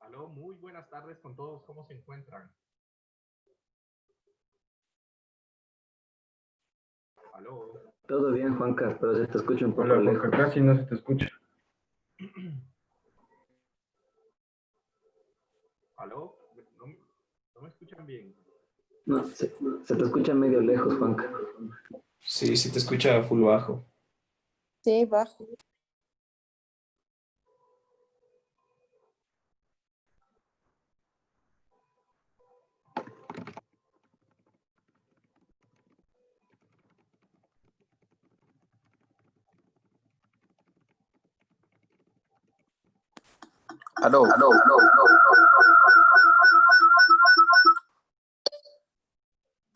Aló, muy buenas tardes con todos, ¿cómo se encuentran? Aló. Todo bien, Juanca, pero se te escucha un poco Hola, Juanca, lejos. casi no se te escucha. Aló, no me escuchan bien. No, se te escucha medio lejos, Juanca. Sí, sí te escucha full bajo. Sí, bajo. Aló.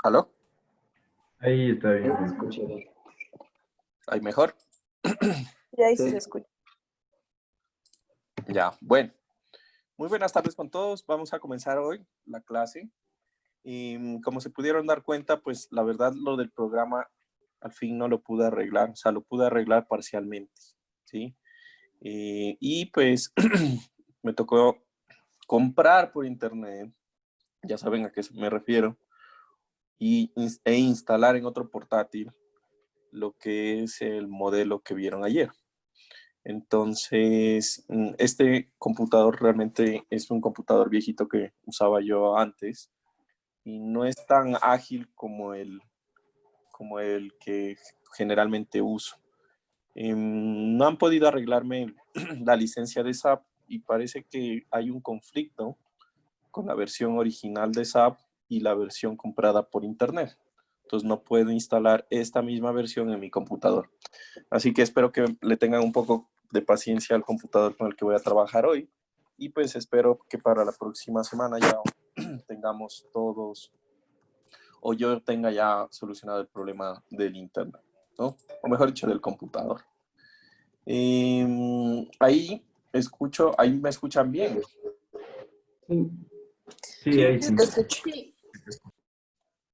¿Aló? Ahí está bien, Se Juanca. escucha bien. ¿Ahí mejor? Y ahí Sí. se escucha. Ya, bueno. Muy buenas tardes con todos. Vamos a comenzar hoy la clase. Y como se pudieron dar cuenta, pues la verdad lo del programa al fin no lo pude arreglar. O sea, lo pude arreglar parcialmente, ¿sí? Y pues me tocó comprar por internet, ya saben a qué me refiero, e instalar en otro portátil lo que es el modelo que vieron ayer. Entonces, este computador realmente es un computador viejito que usaba yo antes y no es tan ágil como el que generalmente uso. No han podido arreglarme la licencia de SAP y parece que hay un conflicto con la versión original de SAP y la versión comprada por internet. Entonces no puedo instalar esta misma versión en mi computador. Así que espero que le tengan un poco de paciencia al computador con el que voy a trabajar hoy. Y pues espero que para la próxima semana ya tengamos todos, o yo tenga ya solucionado el problema del internet, ¿no? O mejor dicho, del computador. Ahí me escuchan bien. Sí, ahí Sí, sí. te escucho.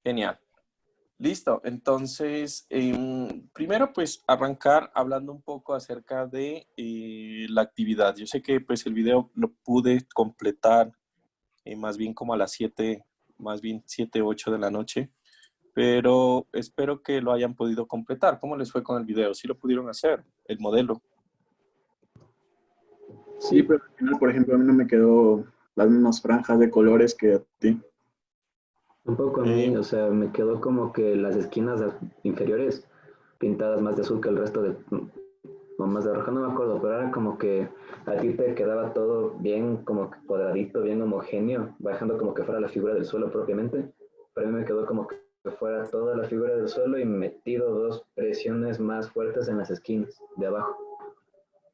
Genial. Listo, entonces, primero pues arrancar hablando un poco acerca de la actividad. Yo sé que pues el video lo pude completar más bien como a las 7, más bien 7, 8 de la noche, pero espero que lo hayan podido completar. ¿Cómo les fue con el video? ¿Sí lo pudieron hacer? El modelo. Sí, pero al final, por ejemplo, a mí no me quedó las mismas franjas de colores que a ti. Tampoco a mí, o sea, me quedó como que las esquinas inferiores pintadas más de azul que el resto o más de roja, no me acuerdo, pero era como que a ti te quedaba todo bien, como que cuadradito, bien homogéneo, bajando como que fuera la figura del suelo propiamente, pero a mí me quedó como que fuera toda la figura del suelo y metido dos presiones más fuertes en las esquinas de abajo.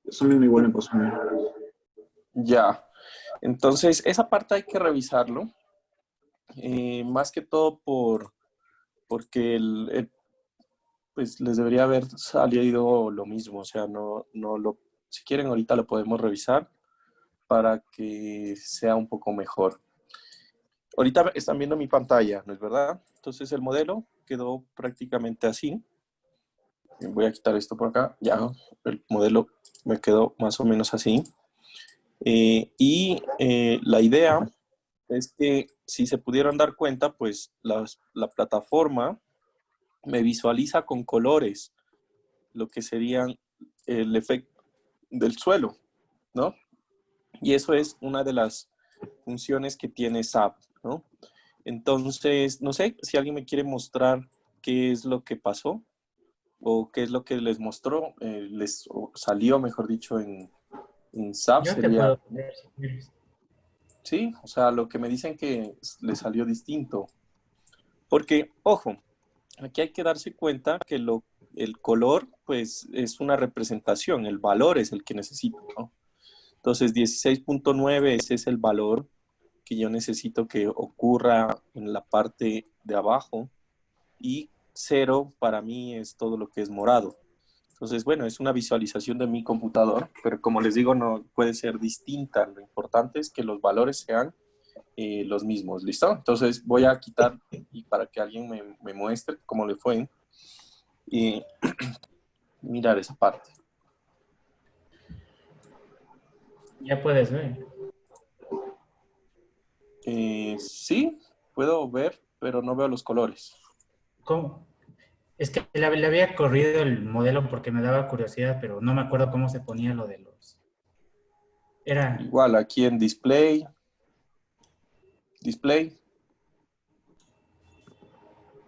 Eso mismo igual me pasó a mí. Ya. Entonces, esa parte hay que revisarlo. Más que todo porque pues les debería haber salido lo mismo. O sea, si quieren ahorita lo podemos revisar para que sea un poco mejor. Ahorita están viendo mi pantalla, ¿no es verdad? Entonces el modelo quedó prácticamente así. Voy a quitar esto por acá. Ya, el modelo me quedó más o menos así. La idea es que si se pudieron dar cuenta, pues la plataforma me visualiza con colores lo que serían el efecto del suelo, ¿no? Y eso es una de las funciones que tiene SAP, ¿no? Entonces, no sé si alguien me quiere mostrar qué es lo que pasó o qué es lo que les mostró, salió, mejor dicho, en SAP Yo te sería, puedo poner si quieres. sí, o sea, lo que me dicen que le salió distinto. Porque, ojo, aquí hay que darse cuenta que el color, pues, es una representación, el valor es el que necesito, ¿no? Entonces, 16.9, ese es el valor que yo necesito que ocurra en la parte de abajo, y 0 para mí es todo lo que es morado. Entonces, bueno, es una visualización de mi computador, pero como les digo, no puede ser distinta. Lo importante es que los valores sean los mismos, ¿listo? Entonces voy a quitar y para que alguien me muestre cómo le fue y mirar esa parte. Ya puedes ver. Sí, puedo ver, pero no veo los colores. ¿Cómo? Es que le había corrido el modelo porque me daba curiosidad, pero no me acuerdo cómo se ponía lo de los... Era... Igual aquí en display,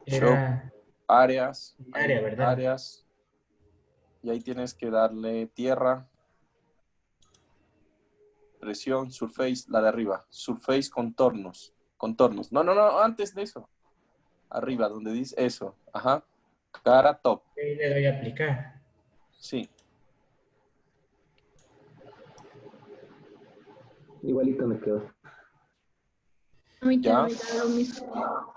show, Era... áreas, área, hay ¿verdad? áreas, y ahí tienes que darle tierra, presión, surface, la de arriba, surface, contornos. No, antes de eso. Arriba, donde dice eso. Ajá. Cara top. Ahí le doy a aplicar. Sí. Igualito me quedó. A mí Ya. también me da lo mismo.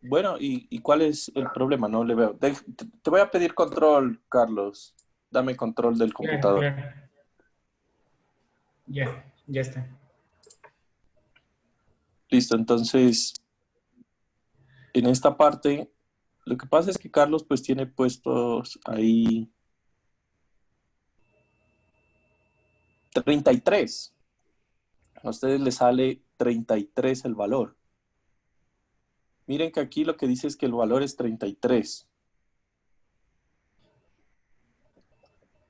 Bueno, ¿y cuál es el problema? No le veo. Te voy a pedir control, Carlos. Dame control del Claro, computador. claro. Ya está. Listo, entonces, en esta parte, lo que pasa es que Carlos pues tiene puestos ahí 33. A ustedes les sale 33 el valor. Miren que aquí lo que dice es que el valor es 33.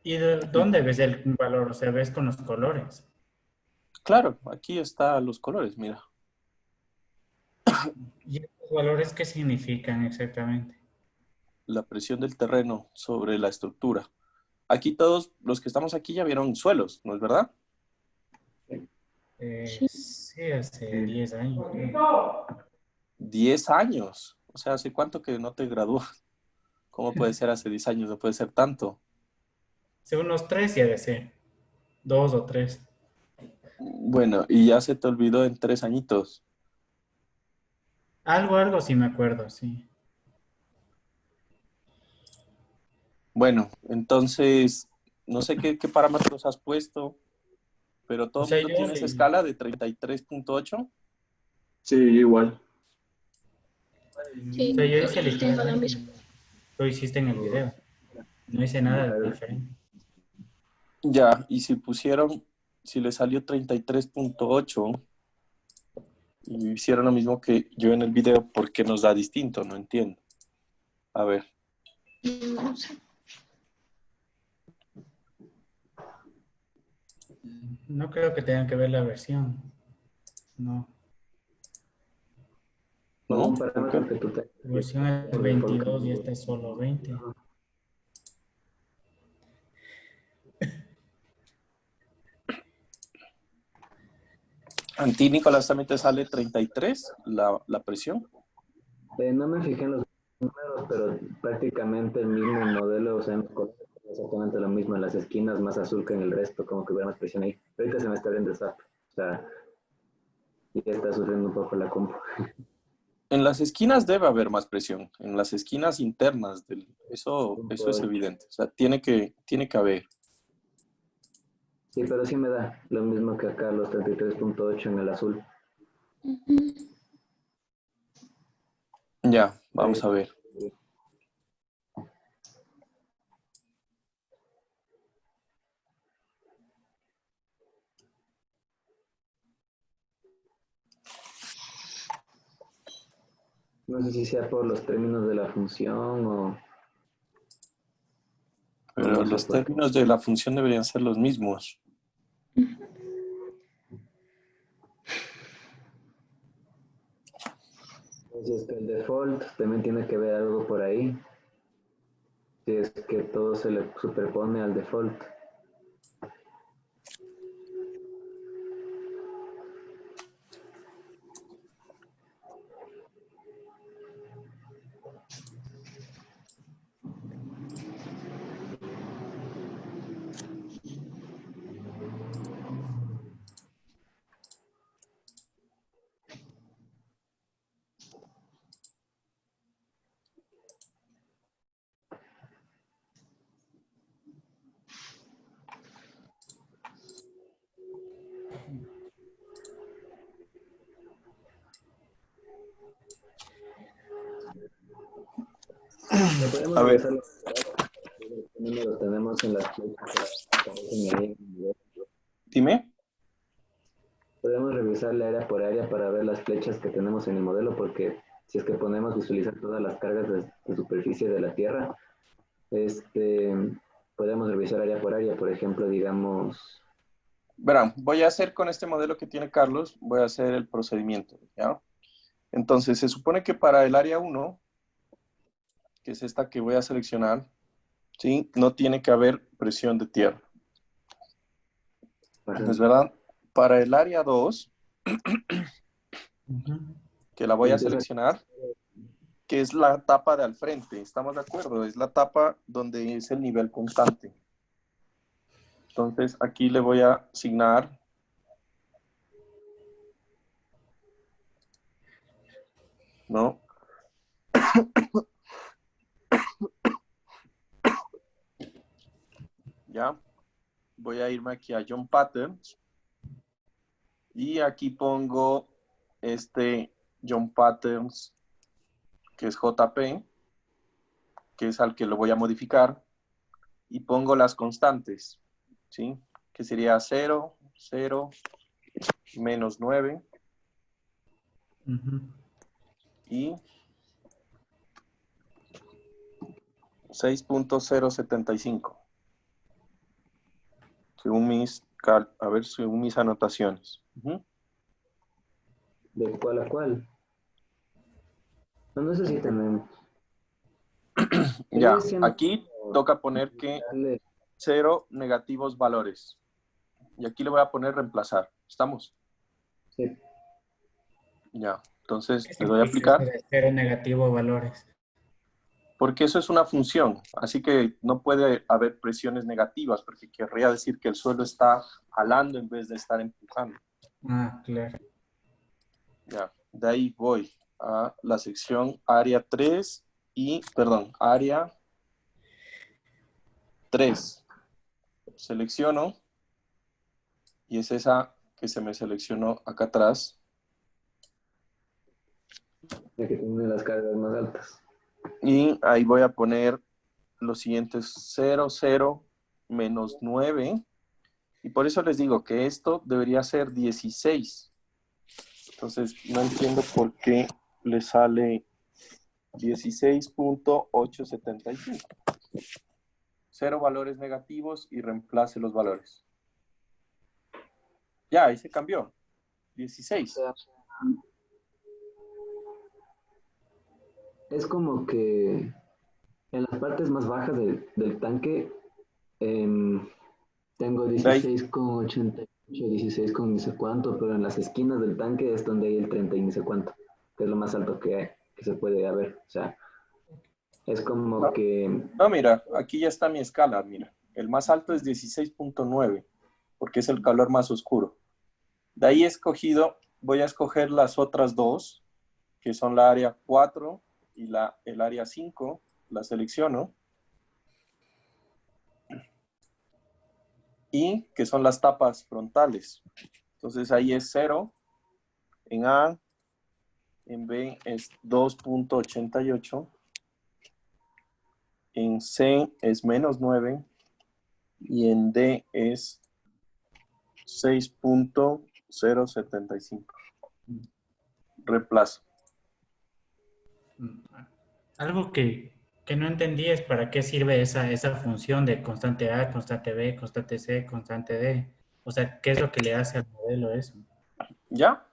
¿Y de dónde ves el valor? O sea, ves con los colores. Claro, aquí están los colores, mira. ¿Y estos valores qué significan exactamente? La presión del terreno sobre la estructura. Aquí todos los que estamos aquí ya vieron suelos, ¿no es verdad? Sí. Sí, hace 10 años. Creo. 10 años. O sea, ¿hace cuánto que no te gradúas? ¿Cómo puede ser hace 10 años? No puede ser tanto. Hace unos 3 ya de ser. 2 o 3. Bueno, y ya se te olvidó en 3 añitos. Algo sí me acuerdo, sí. Bueno, entonces, no sé qué parámetros has puesto, pero O todo el sea, mundo tiene esa escala de 33.8. Sí, igual. Sí, yo hice tengo lo literalmente mismo. lo hiciste en el video. No hice nada diferente. Ya, y si le salió 33.8 y hicieron lo mismo que yo en el video, ¿por qué nos da distinto? No entiendo. A ver. No sé. No creo que tengan que ver la versión. No. O ¿No? algún ¿Por parámetro qué? que tú te... La versión es por 22 y default. esta es solo 20. ¿A ti, Nicolás, también te sale 33 la presión? No me fijé en los números, pero prácticamente el mismo modelo, o sea, en los colores, exactamente lo mismo en las esquinas, más azul que en el resto, como que hubiera más presión ahí. Ahorita se me está abriendo el SAP, o sea, ya está sufriendo un poco la compu. En las esquinas debe haber más presión, en las esquinas internas, eso es evidente, o sea, tiene que haber. Sí, pero sí me da lo mismo que acá, los 33.8 en el azul. Ya, vamos a ver. No sé si sea por los términos de la función o Pero no sé los por qué. términos de la función deberían ser los mismos. Entonces, que el default también tiene que ver algo por ahí. Si es que todo se le superpone al default. Lo podemos A ver, revisar qué números tenemos en las flechas que aparecen ahí en el nivel. dime. Podemos revisar área por área para ver las flechas que tenemos en el modelo, porque si es que ponemos visualizar todas las cargas de superficie de la Tierra, podemos revisar área por área, por ejemplo, digamos. Verán, voy a hacer con este modelo que tiene Carlos, voy a hacer el procedimiento, ¿ya? Entonces, se supone que para el área 1, que es esta que voy a seleccionar, ¿sí? No tiene que haber presión de tierra. ¿Es verdad? Para el área 2, que la voy a seleccionar, que es la tapa de al frente, ¿estamos de acuerdo? Es la tapa donde es el nivel constante. Entonces, aquí le voy a asignar ¿no? Ya, voy a irme aquí a John Patterns y aquí pongo este John Patterns, que es JP, que es al que lo voy a modificar, y pongo las constantes, ¿sí? Que sería 0, 0, menos 9 y 6.075, según según mis anotaciones. ¿De cuál a cuál? No sé si tenemos. Ya, aquí toca poner que 0 negativos valores. Y aquí le voy a poner reemplazar. ¿Estamos? Sí. Ya, entonces le doy a aplicar. Cero negativo valores. Porque eso es una función, así que no puede haber presiones negativas, porque querría decir que el suelo está jalando en vez de estar empujando. Ah, claro. Ya, de ahí voy a la sección área 3 área 3. Selecciono y es esa que se me seleccionó acá atrás. La que tiene las cargas más altas. Y ahí voy a poner los siguientes 0, 0, menos 9. Y por eso les digo que esto debería ser 16. Entonces, no entiendo por qué le sale 16.875. 0 valores negativos y reemplace los valores. Ya, ahí se cambió. 16. Es como que en las partes más bajas del tanque tengo 16,80. 16 con ni sé cuánto, pero en las esquinas del tanque es donde hay el 30 y ni sé cuánto, que es lo más alto que se puede haber. O sea, es como que, No, mira, aquí ya está mi escala, mira. El más alto es 16.9, porque es el color más oscuro. De ahí he escogido, voy a escoger las otras dos, que son la área 4 y el área 5, la selecciono. Y que son las tapas frontales. Entonces ahí es 0, en A, en B es 2.88, en C es -9 y en D es 6.075. Reemplazo. Algo que no entendí es para qué sirve esa función de constante A, constante B, constante C, constante D. O sea, ¿qué es lo que le hace al modelo eso? ¿Ya?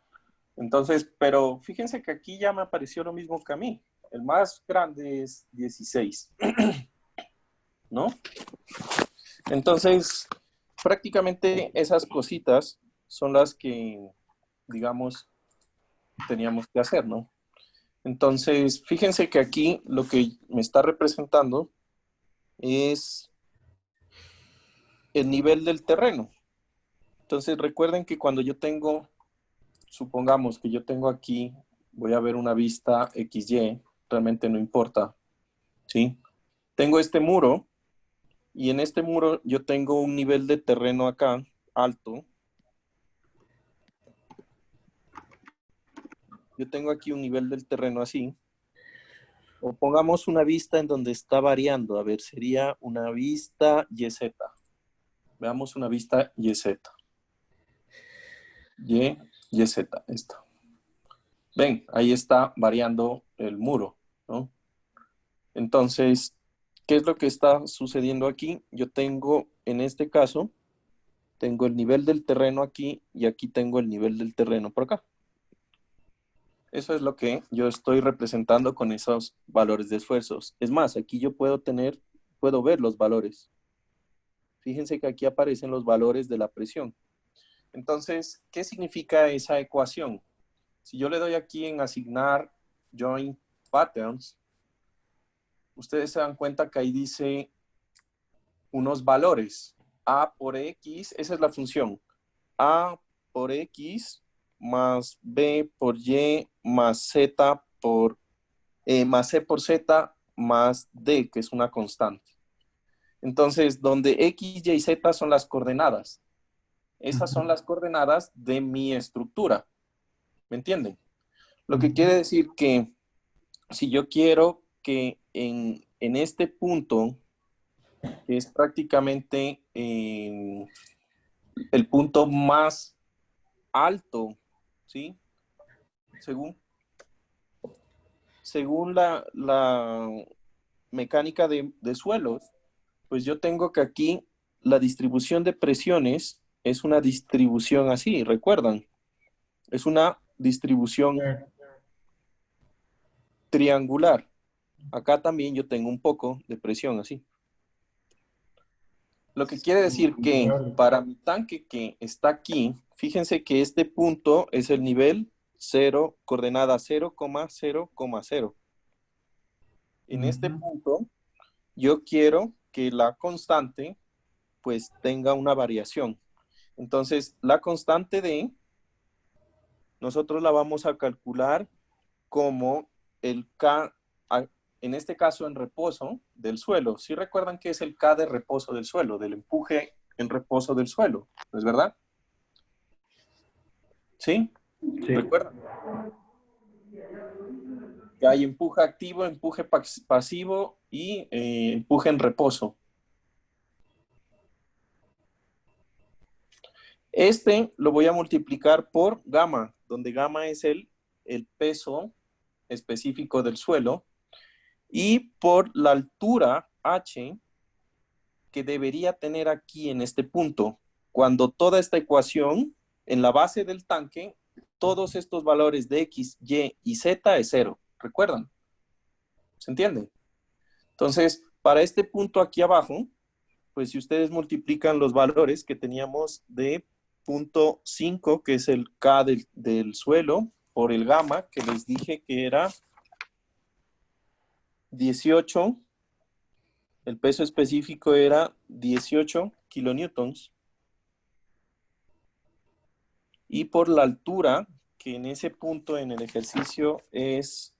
Entonces, pero fíjense que aquí ya me apareció lo mismo que a mí. El más grande es 16, ¿no? Entonces, prácticamente esas cositas son las que, digamos, teníamos que hacer, ¿no? Entonces, fíjense que aquí lo que me está representando es el nivel del terreno. Entonces, recuerden que cuando yo tengo, supongamos que yo tengo aquí, voy a ver una vista XY, realmente no importa, ¿sí? Tengo este muro y en este muro yo tengo un nivel de terreno acá, alto. Yo tengo aquí un nivel del terreno así. O pongamos una vista en donde está variando. A ver, sería una vista YZ. Veamos una vista YZ. YZ, esta. Ven, ahí está variando el muro, ¿no? Entonces, ¿qué es lo que está sucediendo aquí? Yo tengo, en este caso, tengo el nivel del terreno aquí y aquí tengo el nivel del terreno por acá. Eso es lo que yo estoy representando con esos valores de esfuerzos. Es más, aquí yo puedo ver los valores. Fíjense que aquí aparecen los valores de la presión. Entonces, ¿qué significa esa ecuación? Si yo le doy aquí en asignar joint patterns, ustedes se dan cuenta que ahí dice unos valores. A por X, esa es la función. A por X más B por Y más Z por más C por Z más D, que es una constante. Entonces, donde X, Y y Z son las coordenadas. Esas son las coordenadas de mi estructura. ¿Me entienden? Lo que quiere decir que si yo quiero que en este punto, que es prácticamente el punto más alto, ¿sí? Según la mecánica de suelos, pues yo tengo que aquí la distribución de presiones es una distribución así, ¿recuerdan? Es una distribución triangular. Acá también yo tengo un poco de presión así. Lo que quiere decir que para mi tanque que está aquí, fíjense que este punto es el nivel 0, coordenada 0,0,0. En este punto, yo quiero que la constante pues tenga una variación. Entonces, la constante D, nosotros la vamos a calcular como el K, en este caso en reposo del suelo. ¿Sí recuerdan qué es el K de reposo del suelo? Del empuje en reposo del suelo, ¿no es verdad? ¿Sí? Sí. ¿Recuerdan? Que hay empuje activo, empuje pasivo y empuje en reposo. Este lo voy a multiplicar por gamma, donde gamma es el peso específico del suelo, y por la altura h que debería tener aquí en este punto. Cuando toda esta ecuación, en la base del tanque, todos estos valores de x, y y z es 0. ¿Recuerdan? ¿Se entiende? Entonces, para este punto aquí abajo, pues si ustedes multiplican los valores que teníamos de punto 5, que es el K del suelo, por el gamma, que les dije que era 18. El peso específico era 18 kilonewtons. Y por la altura, que en ese punto en el ejercicio es,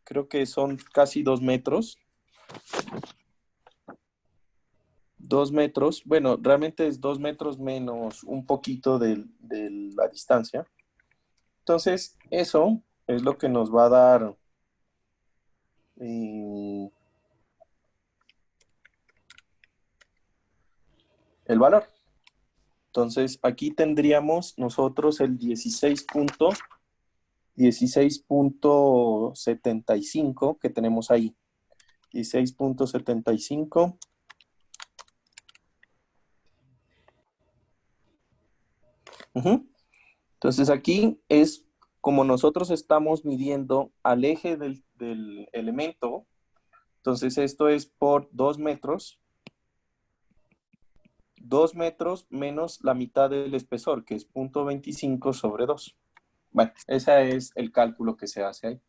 creo que son casi 2 metros. 2 metros, bueno, realmente es 2 metros menos un poquito de la distancia. Entonces, eso es lo que nos va a dar el valor. Entonces, aquí tendríamos nosotros el 16.75 que tenemos ahí. 16.75. Entonces, aquí es como nosotros estamos midiendo al eje del elemento. Entonces, esto es por 2 metros. 2 metros menos la mitad del espesor, que es 0.25 sobre 2. Bueno, ese es el cálculo que se hace ahí.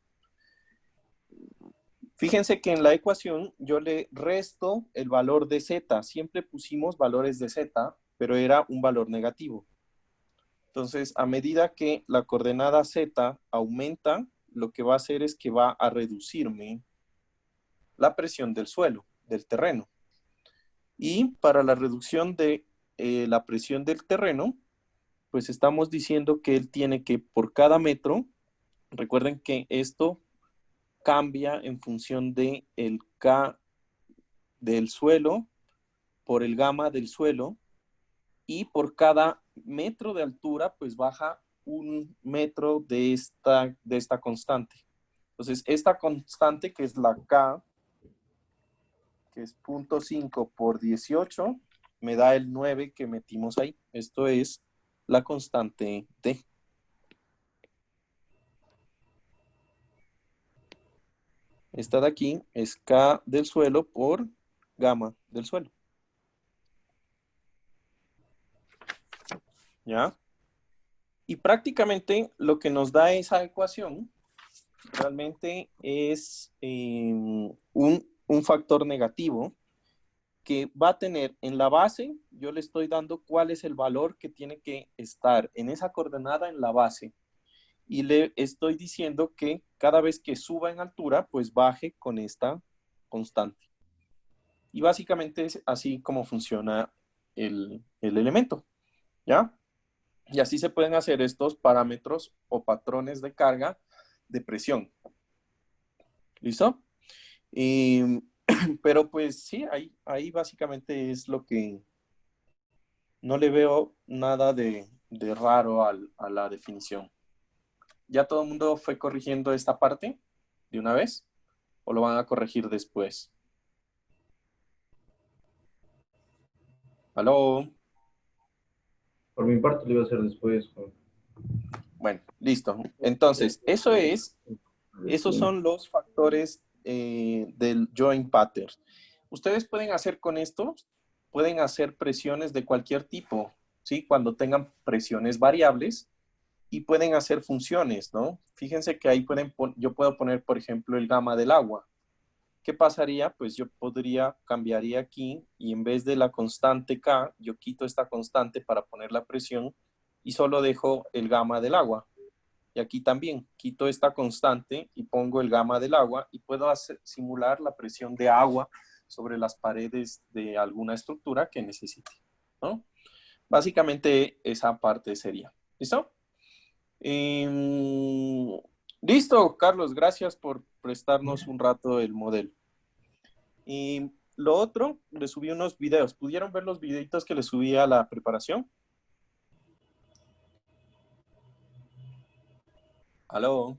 Fíjense que en la ecuación yo le resto el valor de z. Siempre pusimos valores de z, pero era un valor negativo. Entonces, a medida que la coordenada z aumenta, lo que va a hacer es que va a reducirme la presión del suelo, del terreno. Y para la reducción de la presión del terreno, pues estamos diciendo que él tiene que por cada metro, recuerden que esto cambia en función de el K del suelo por el gamma del suelo, y por cada metro de altura, pues baja 1 metro de esta constante. Entonces, esta constante, que es la K, que es 0.5 por 18, me da el 9 que metimos ahí. Esto es la constante D. Esta de aquí es K del suelo por gamma del suelo. ¿Ya? Y prácticamente lo que nos da esa ecuación realmente es un factor negativo que va a tener en la base. Yo le estoy dando cuál es el valor que tiene que estar en esa coordenada en la base. Y le estoy diciendo que cada vez que suba en altura, pues baje con esta constante. Y básicamente es así como funciona el elemento. ¿Ya? Y así se pueden hacer estos parámetros o patrones de carga de presión. ¿Listo? Pero pues sí, ahí básicamente es lo que no le veo nada de raro a la definición. ¿Ya todo el mundo fue corrigiendo esta parte de una vez? ¿O lo van a corregir después? ¿Aló? Por mi parte lo iba a hacer después. Bueno, listo. Entonces, esos son los factores del joint pattern. Ustedes pueden hacer con esto, pueden hacer presiones de cualquier tipo, ¿sí? Cuando tengan presiones variables, y pueden hacer funciones, ¿no? Fíjense que ahí yo puedo poner, por ejemplo, el gamma del agua. ¿Qué pasaría? Pues yo cambiaría aquí, y en vez de la constante K, yo quito esta constante para poner la presión y solo dejo el gamma del agua. Y aquí también quito esta constante y pongo el gamma del agua, y puedo simular la presión de agua sobre las paredes de alguna estructura que necesite, ¿no? Básicamente esa parte sería. ¿Listo? Listo, Carlos, gracias por prestarnos un rato el modelo. Y lo otro, le subí unos videos. ¿Pudieron ver los videitos que le subí a la preparación? ¿Aló?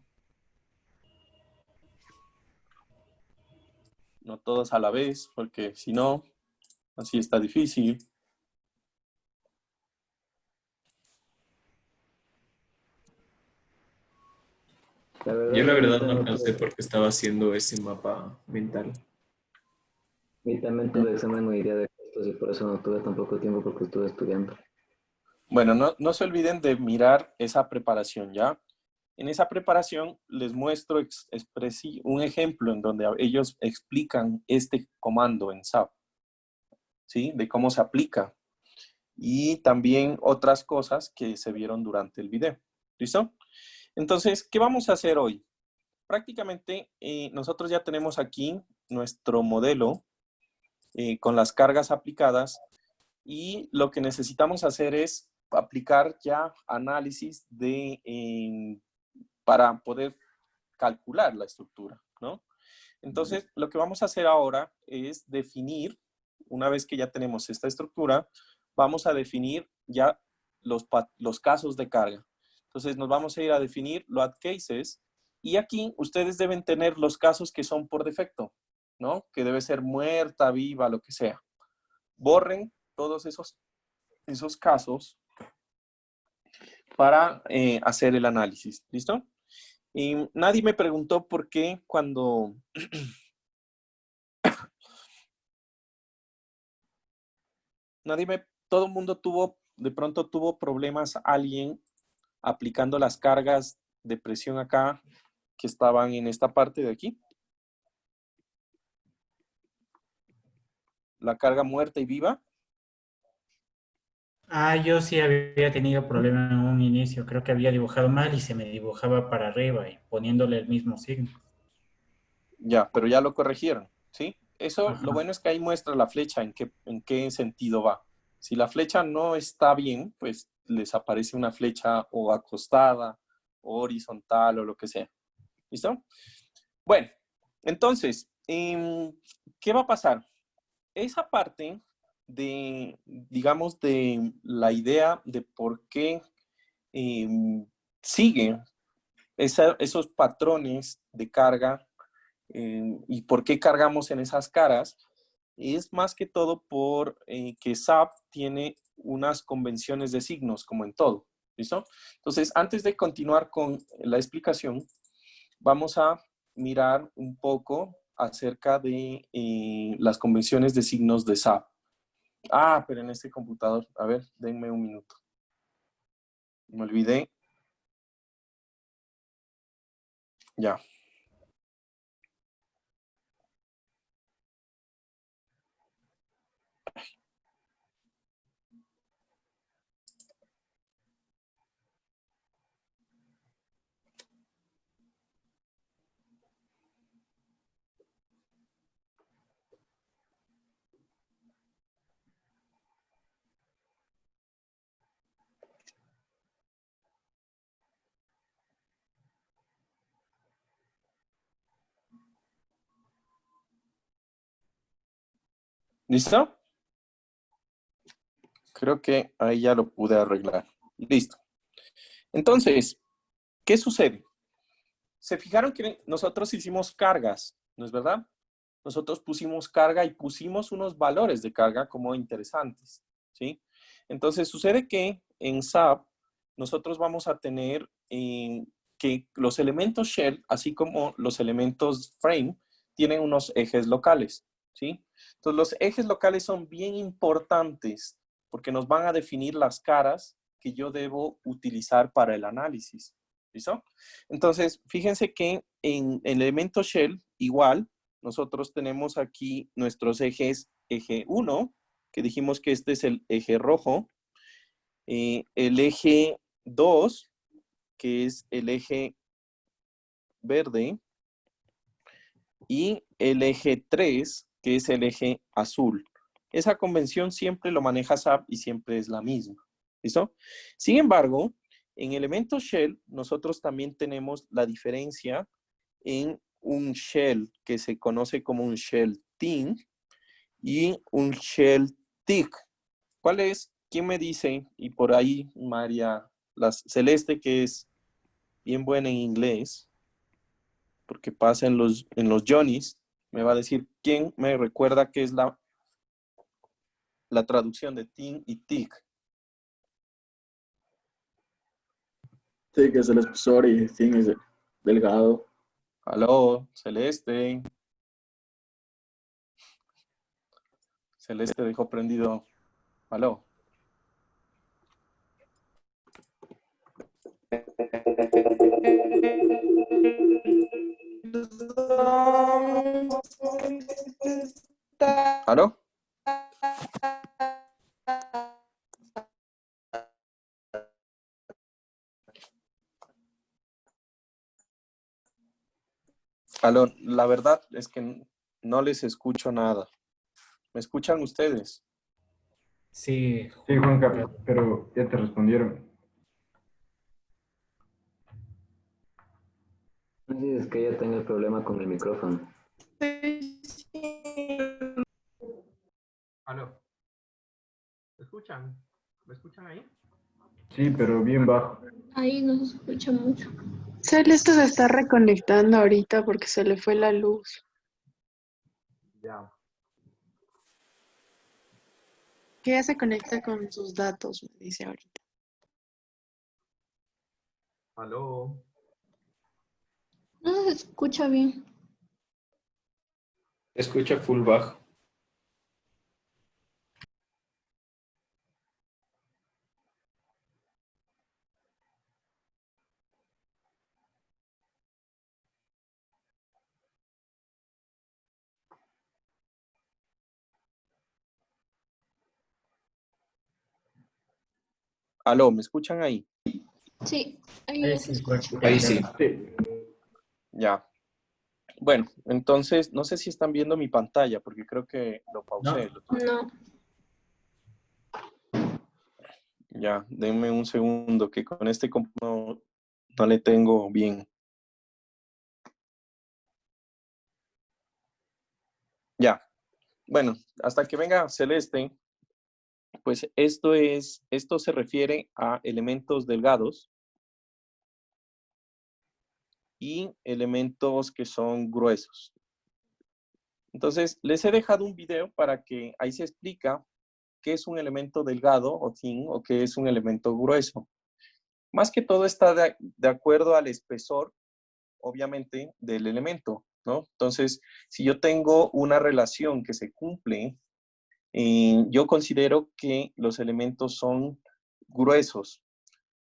No todos a la vez, porque si no, así está difícil. Yo la verdad no alcancé porque estaba haciendo ese mapa mental. Y también tuve examen hoy día de costos y por eso no tuve tan poco tiempo porque estuve estudiando. Bueno, no se olviden de mirar esa preparación, ¿ya? En esa preparación les muestro un ejemplo en donde ellos explican este comando en SAP, ¿sí? De cómo se aplica. Y también otras cosas que se vieron durante el video. ¿Listo? Entonces, ¿qué vamos a hacer hoy? Prácticamente nosotros ya tenemos aquí nuestro modelo con las cargas aplicadas y lo que necesitamos hacer es aplicar ya análisis para poder calcular la estructura, ¿no? Entonces, lo que vamos a hacer ahora es definir, una vez que ya tenemos esta estructura, vamos a definir ya los casos de carga. Entonces, nos vamos a ir a definir load cases y aquí ustedes deben tener los casos que son por defecto, ¿no? Que debe ser muerta, viva, lo que sea. Borren todos esos casos para hacer el análisis. ¿Listo? Y nadie me preguntó por qué cuando... todo el mundo de pronto tuvo problemas, alguien aplicando las cargas de presión acá que estaban en esta parte de aquí. La carga muerta y viva. Yo sí había tenido problema en un inicio. Creo que había dibujado mal y se me dibujaba para arriba y poniéndole el mismo signo. Ya, pero ya lo corrigieron, ¿sí? Eso, Ajá. lo bueno es que ahí muestra la flecha en qué sentido va. Si la flecha no está bien, pues les aparece una flecha o acostada, o horizontal, o lo que sea. ¿Listo? Bueno, entonces, ¿qué va a pasar? Esa parte digamos, de la idea de por qué sigue esos patrones de carga y por qué cargamos en esas caras, es más que todo por que SAP tiene unas convenciones de signos, como en todo. ¿Listo? Entonces, antes de continuar con la explicación, vamos a mirar un poco acerca de las convenciones de signos de SAP. Pero en este computador, a ver, denme un minuto. Me olvidé. Ya. ¿Listo? Creo que ahí ya lo pude arreglar. Listo. Entonces, ¿qué sucede? Se fijaron que nosotros hicimos cargas, ¿no es verdad? Nosotros pusimos carga y pusimos unos valores de carga como interesantes, ¿sí? Entonces, sucede que en SAP nosotros vamos a tener que los elementos shell, así como los elementos frame, tienen unos ejes locales, ¿sí? Entonces, los ejes locales son bien importantes porque nos van a definir las caras que yo debo utilizar para el análisis, ¿listo? Entonces, fíjense que en el elemento shell, igual, nosotros tenemos aquí nuestros ejes, eje 1, que dijimos que este es el eje rojo, el eje 2, que es el eje verde, y el eje 3, que es el eje azul. Esa convención siempre lo maneja SAP y siempre es la misma. ¿Listo? Sin embargo, en elementos shell, nosotros también tenemos la diferencia en un shell que se conoce como un shell tin y un shell tick. ¿Cuál es? ¿Quién me dice? Y por ahí, María Celeste, que es bien buena en inglés, porque pasa en los Johnnies, me va a decir quién me recuerda qué es la traducción de tin y tick. Sí, que es el espesor y sí, es delgado. Aló, Celeste. Celeste dejó prendido. Aló. ¿Aló? Aló, la verdad es que no les escucho nada. ¿Me escuchan ustedes? Sí, Sí, Juanca, pero ya te respondieron. No sé si es que ella tenga el problema con el micrófono. Aló. ¿Me escuchan? ¿Me escuchan ahí? Sí, pero bien bajo. Ahí no se escucha mucho. Celeste se está reconectando ahorita porque se le fue la luz. Ya. Que ya se conecta con sus datos, me dice ahorita. Aló. No se escucha bien. Escucha full bajo. Aló, ¿me escuchan ahí? Sí, ahí ahí ya se sí, escucha. Ahí sí. Sí. Ya. Bueno, entonces, no sé si están viendo mi pantalla, porque creo que lo pausé. ¿no? No. Ya, denme un segundo, que con este no le tengo bien. Ya. Bueno, hasta que venga Celeste, pues esto se refiere a elementos delgados y elementos que son gruesos. Entonces, les he dejado un video para que ahí se explica qué es un elemento delgado o thin o qué es un elemento grueso. Más que todo está de acuerdo al espesor, obviamente, del elemento, ¿no? Entonces, si yo tengo una relación que se cumple, yo considero que los elementos son gruesos.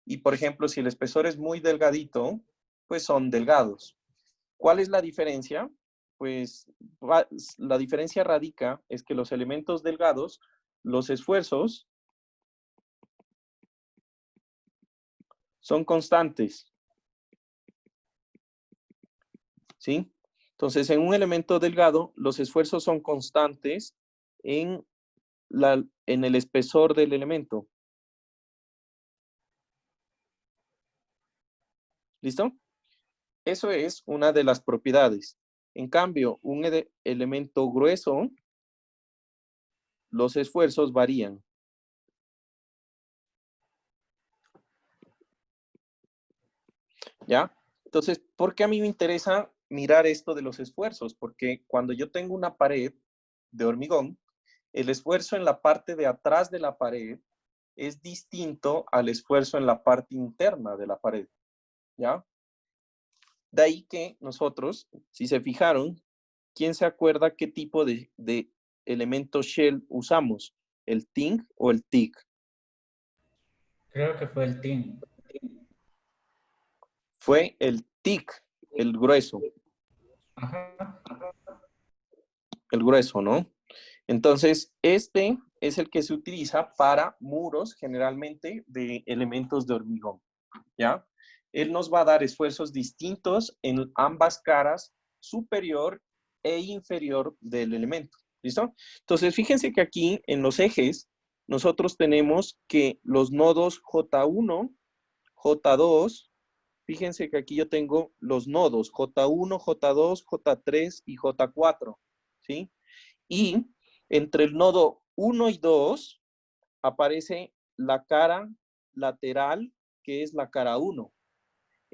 Y, por ejemplo, si el espesor es muy delgadito, pues son delgados. ¿Cuál es la diferencia? Pues la diferencia radica es que los elementos delgados, los esfuerzos son constantes, ¿sí? Entonces, en un elemento delgado, los esfuerzos son constantes en el espesor del elemento. ¿Listo? Eso es una de las propiedades. En cambio, un elemento grueso, los esfuerzos varían. ¿Ya? Entonces, ¿por qué a mí me interesa mirar esto de los esfuerzos? Porque cuando yo tengo una pared de hormigón, el esfuerzo en la parte de atrás de la pared es distinto al esfuerzo en la parte interna de la pared. ¿Ya? De ahí que nosotros, si se fijaron, ¿quién se acuerda qué tipo de elemento shell usamos? ¿El TING o el TIG? Creo que fue el team. Fue el TIG, el grueso. Ajá. El grueso, ¿no? Entonces, este es el que se utiliza para muros, generalmente, de elementos de hormigón, ¿ya? Él nos va a dar esfuerzos distintos en ambas caras, superior e inferior del elemento, ¿listo? Entonces, fíjense que aquí, en los ejes, nosotros tenemos que los nodos J1, J2, fíjense que aquí yo tengo los nodos J1, J2, J3 y J4, ¿sí? Y entre el nodo 1 y 2 aparece la cara lateral, que es la cara 1.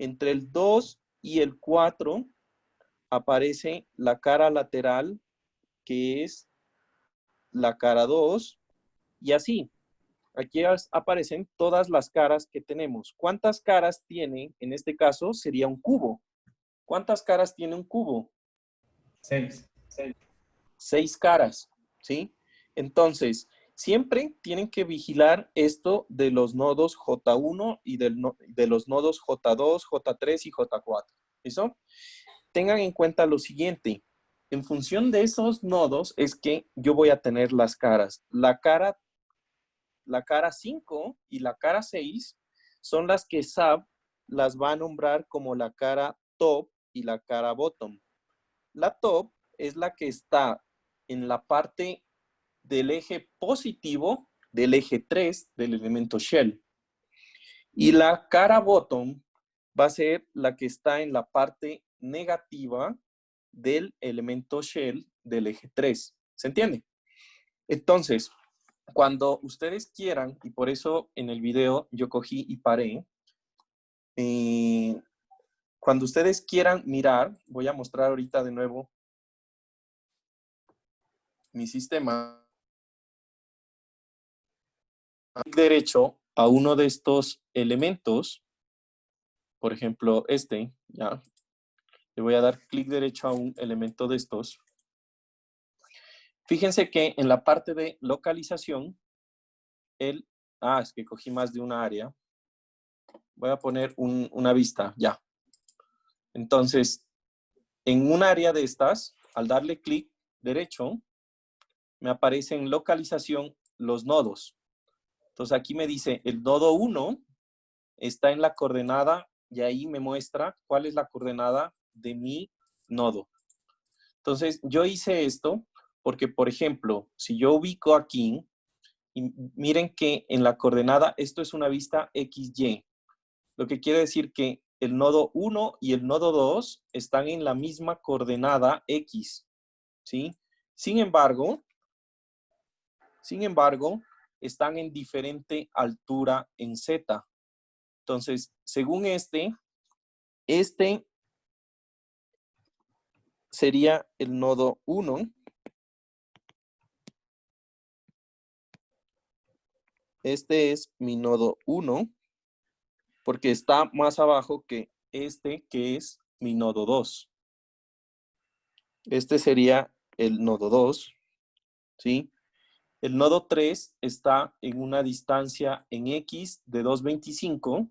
Entre el 2 y el 4 aparece la cara lateral, que es la cara 2. Y así, aquí aparecen todas las caras que tenemos. ¿Cuántas caras tiene? En este caso sería un cubo. ¿Cuántas caras tiene un cubo? 6. 6 caras, ¿sí? Entonces, siempre tienen que vigilar esto de los nodos J1 y de los nodos J2, J3 y J4. ¿Listo? Tengan en cuenta lo siguiente. En función de esos nodos es que yo voy a tener las caras. La cara 5 y la cara 6 son las que SAP las va a nombrar como la cara top y la cara bottom. La top es la que está en la parte del eje positivo del eje 3 del elemento shell. Y la cara bottom va a ser la que está en la parte negativa del elemento shell del eje 3. ¿Se entiende? Entonces, cuando ustedes quieran, y por eso en el video yo cogí y paré, cuando ustedes quieran mirar, voy a mostrar ahorita de nuevo mi sistema. Clic derecho a uno de estos elementos, por ejemplo ya, le voy a dar clic derecho a un elemento de estos. Fíjense que en la parte de localización, es que cogí más de una área. Voy a poner una vista, ya. Entonces, en un área de estas, al darle clic derecho, me aparece en localización los nodos. Entonces aquí me dice el nodo 1 está en la coordenada y ahí me muestra cuál es la coordenada de mi nodo. Entonces yo hice esto porque, por ejemplo, si yo ubico aquí, y miren que en la coordenada, esto es una vista XY, lo que quiere decir que el nodo 1 y el nodo 2 están en la misma coordenada X, ¿sí? Sin embargo, están en diferente altura en Z. Entonces, según este sería el nodo 1. Este es mi nodo 1, porque está más abajo que este, que es mi nodo 2. Este sería el nodo 2, ¿sí? El nodo 3 está en una distancia en X de 225,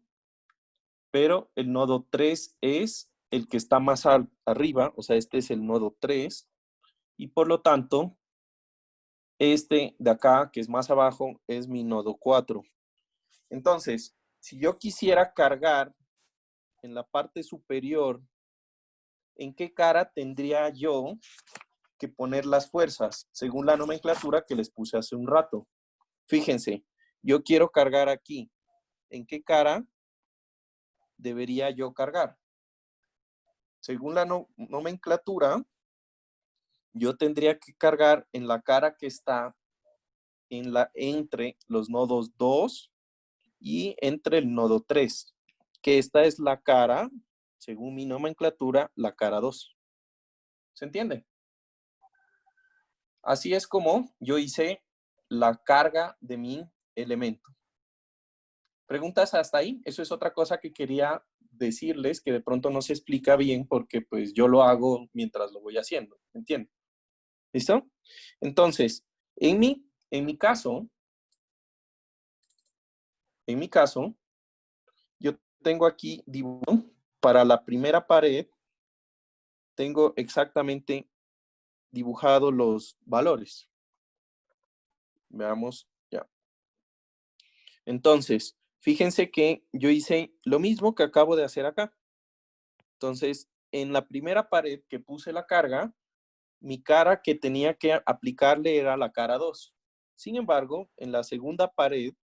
pero el nodo 3 es el que está más arriba, o sea, este es el nodo 3, y por lo tanto, este de acá, que es más abajo, es mi nodo 4. Entonces, si yo quisiera cargar en la parte superior, ¿en qué cara tendría yo que poner las fuerzas? Según la nomenclatura que les puse hace un rato. Fíjense, yo quiero cargar aquí. ¿En qué cara debería yo cargar? Según la nomenclatura, yo tendría que cargar en la cara que está entre los nodos 2 y entre el nodo 3, que esta es la cara, según mi nomenclatura, la cara 2. ¿Se entiende? Así es como yo hice la carga de mi elemento. ¿Preguntas hasta ahí? Eso es otra cosa que quería decirles, que de pronto no se explica bien porque pues yo lo hago mientras lo voy haciendo. ¿Entienden? ¿Listo? Entonces, en mi caso, yo tengo aquí dibujo para la primera pared, tengo exactamente dibujado los valores. Veamos ya. Entonces, fíjense que yo hice lo mismo que acabo de hacer acá. Entonces, en la primera pared que puse la carga, mi cara que tenía que aplicarle era la cara 2. Sin embargo, en la segunda pared,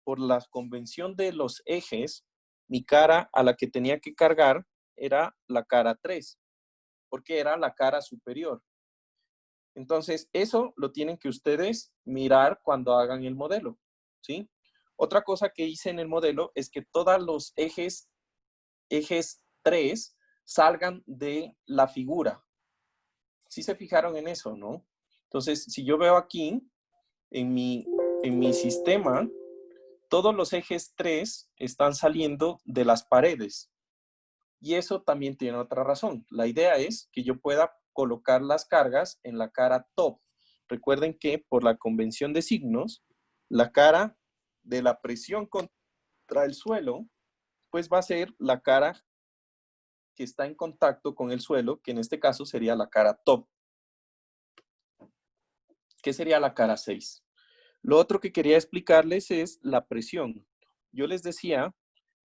por la convención de los ejes, mi cara a la que tenía que cargar era la cara 3, porque era la cara superior. Entonces, eso lo tienen que ustedes mirar cuando hagan el modelo, ¿sí? Otra cosa que hice en el modelo es que todos los ejes 3 salgan de la figura. ¿Sí se fijaron en eso, no? Entonces, si yo veo aquí, en mi sistema, todos los ejes 3 están saliendo de las paredes. Y eso también tiene otra razón. La idea es que yo pueda colocar las cargas en la cara top. recuerden que por la convención de signos, la cara de la presión contra el suelo, pues va a ser la cara que está en contacto con el suelo, que en este caso sería la cara top. ¿Qué sería la cara 6? Lo otro que quería explicarles es la presión. Yo les decía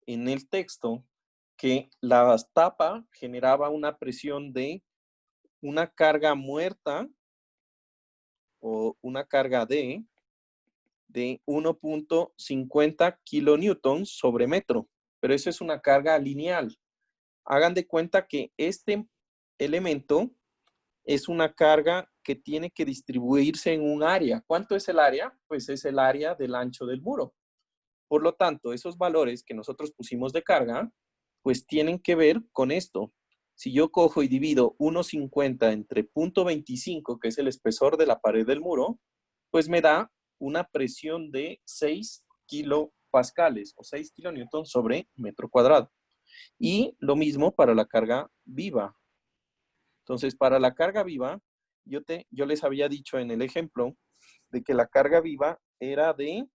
en el texto que la tapa generaba una presión de una carga muerta o una carga de 1.50 kilonewtons sobre metro, pero eso es una carga lineal. Hagan de cuenta que este elemento es una carga que tiene que distribuirse en un área. ¿Cuánto es el área? Pues es el área del ancho del muro. Por lo tanto, esos valores que nosotros pusimos de carga, pues tienen que ver con esto. Si yo cojo y divido 1.50 entre 0.25, que es el espesor de la pared del muro, pues me da una presión de 6 kilopascales o 6 kilonewtons sobre metro cuadrado. Y lo mismo para la carga viva. Entonces, para la carga viva, yo les había dicho en el ejemplo de que la carga viva era de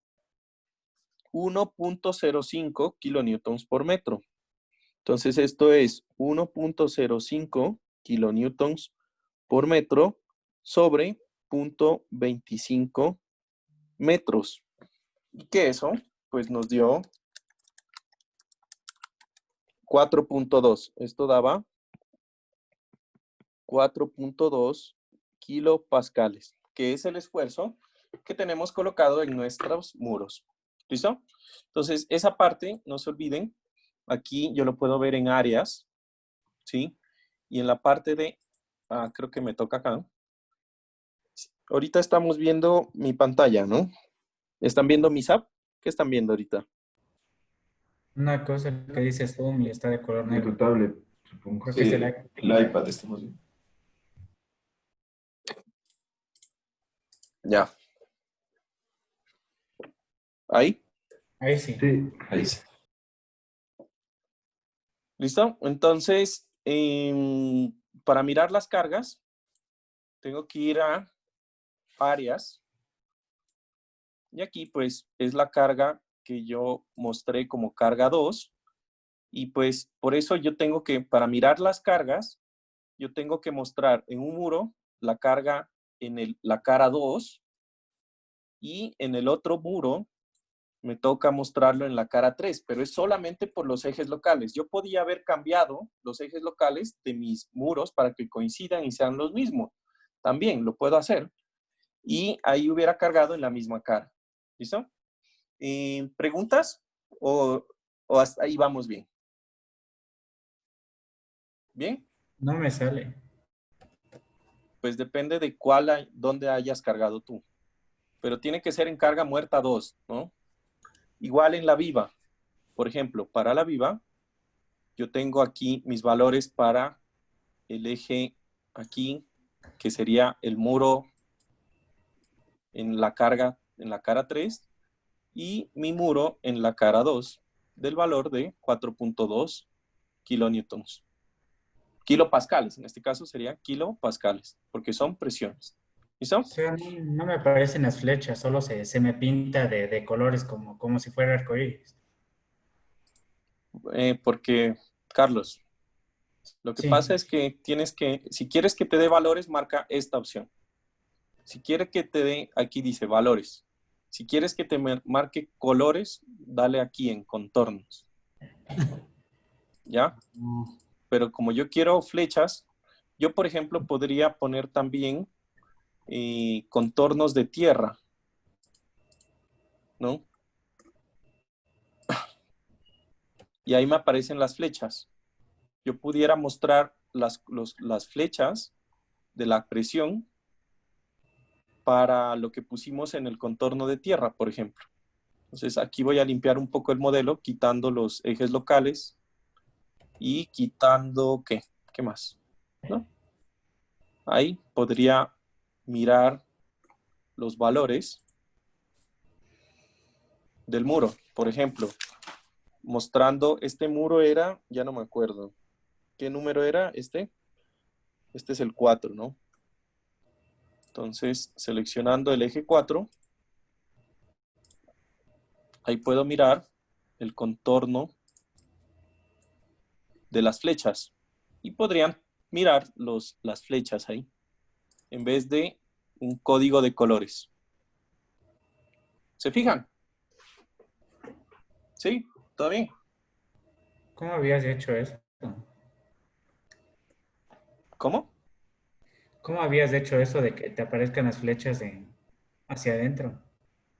1.05 kilonewtons por metro. Entonces, esto es 1.05 kilonewtons por metro sobre 0.25 metros. Y que eso, pues nos dio 4.2. Esto daba 4.2 kilopascales, que es el esfuerzo que tenemos colocado en nuestros muros. ¿Listo? Entonces, esa parte, no se olviden, aquí yo lo puedo ver en áreas, ¿sí? Y en la parte de, creo que me toca acá. Ahorita estamos viendo mi pantalla, ¿no? ¿Están viendo mi SAP? ¿Qué están viendo ahorita? Una cosa que dice Zoom y está de color De negro. tu tablet, supongo. Creo que es Sí, el el iPad estamos viendo. Ya. ¿Ahí? Ahí sí. Sí, Ahí sí. ¿Listo? Entonces, para mirar las cargas, tengo que ir a áreas. Y aquí, pues, es la carga que yo mostré como carga 2. Y pues, por eso yo tengo que, para mirar las cargas, yo tengo que mostrar en un muro la carga en la cara 2 y en el otro muro me toca mostrarlo en la cara 3, pero es solamente por los ejes locales. Yo podía haber cambiado los ejes locales de mis muros para que coincidan y sean los mismos. También lo puedo hacer. Y ahí hubiera cargado en la misma cara. ¿Listo? ¿Preguntas? ¿O hasta ahí vamos bien? ¿Bien? No me sale. Pues depende de dónde hayas cargado tú. Pero tiene que ser en carga muerta 2, ¿no? Igual en la viva. Por ejemplo, para la viva, yo tengo aquí mis valores para el eje aquí, que sería el muro en la carga, en la cara 3, y mi muro en la cara 2, del valor de 4.2 kilonewtons. Kilopascales, en este caso serían kilopascales, porque son presiones. ¿Listo? O sea, no me aparecen las flechas, solo se me pinta de colores como si fuera arcoíris. Porque, Carlos, lo que Sí. pasa es que tienes que, si quieres que te dé valores, marca esta opción. Si quieres que te dé, aquí dice valores. Si quieres que te marque colores, dale aquí en contornos. ¿Ya? Pero como yo quiero flechas, yo, por ejemplo, podría poner también contornos de tierra, ¿no? Y ahí me aparecen las flechas. Yo pudiera mostrar las flechas de la presión para lo que pusimos en el contorno de tierra, por ejemplo. Entonces aquí voy a limpiar un poco el modelo, quitando los ejes locales y quitando, ¿qué? ¿Qué más? ¿No? Ahí podría mirar los valores del muro. Por ejemplo, mostrando este muro era, ya no me acuerdo, ¿qué número era este? Este es el 4, ¿no? Entonces, seleccionando el eje 4, ahí puedo mirar el contorno de las flechas. Y podrían mirar las flechas ahí, en vez de un código de colores. ¿Se fijan? ¿Sí? ¿Todo bien? ¿Cómo habías hecho eso? ¿Cómo? ¿Cómo habías hecho eso de que te aparezcan las flechas hacia adentro?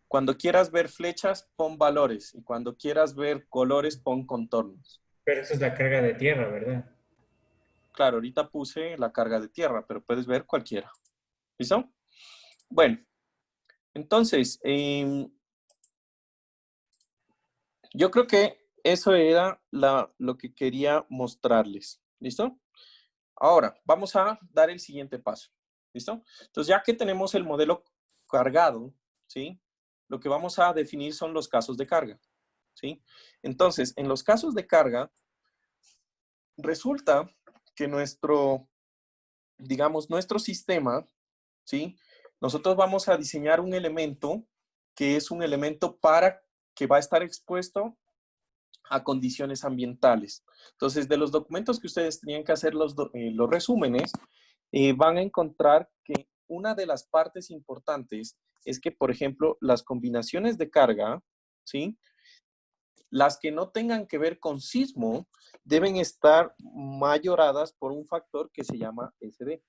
Cuando quieras ver flechas, pon valores. Y cuando quieras ver colores, pon contornos. Pero eso es la carga de tierra, ¿verdad? Claro, ahorita puse la carga de tierra, pero puedes ver cualquiera. ¿Listo? Bueno, entonces, yo creo que eso era lo que quería mostrarles. ¿Listo? Ahora, vamos a dar el siguiente paso. ¿Listo? Entonces, ya que tenemos el modelo cargado, ¿sí? Lo que vamos a definir son los casos de carga, ¿sí? Entonces, en los casos de carga, resulta que digamos, nuestro sistema, ¿sí? Nosotros vamos a diseñar un elemento que es un elemento que va a estar expuesto a condiciones ambientales. Entonces, de los documentos que ustedes tenían que hacer los resúmenes, van a encontrar que una de las partes importantes es que, por ejemplo, las combinaciones de carga, ¿sí? Las que no tengan que ver con sismo deben estar mayoradas por un factor que se llama SD.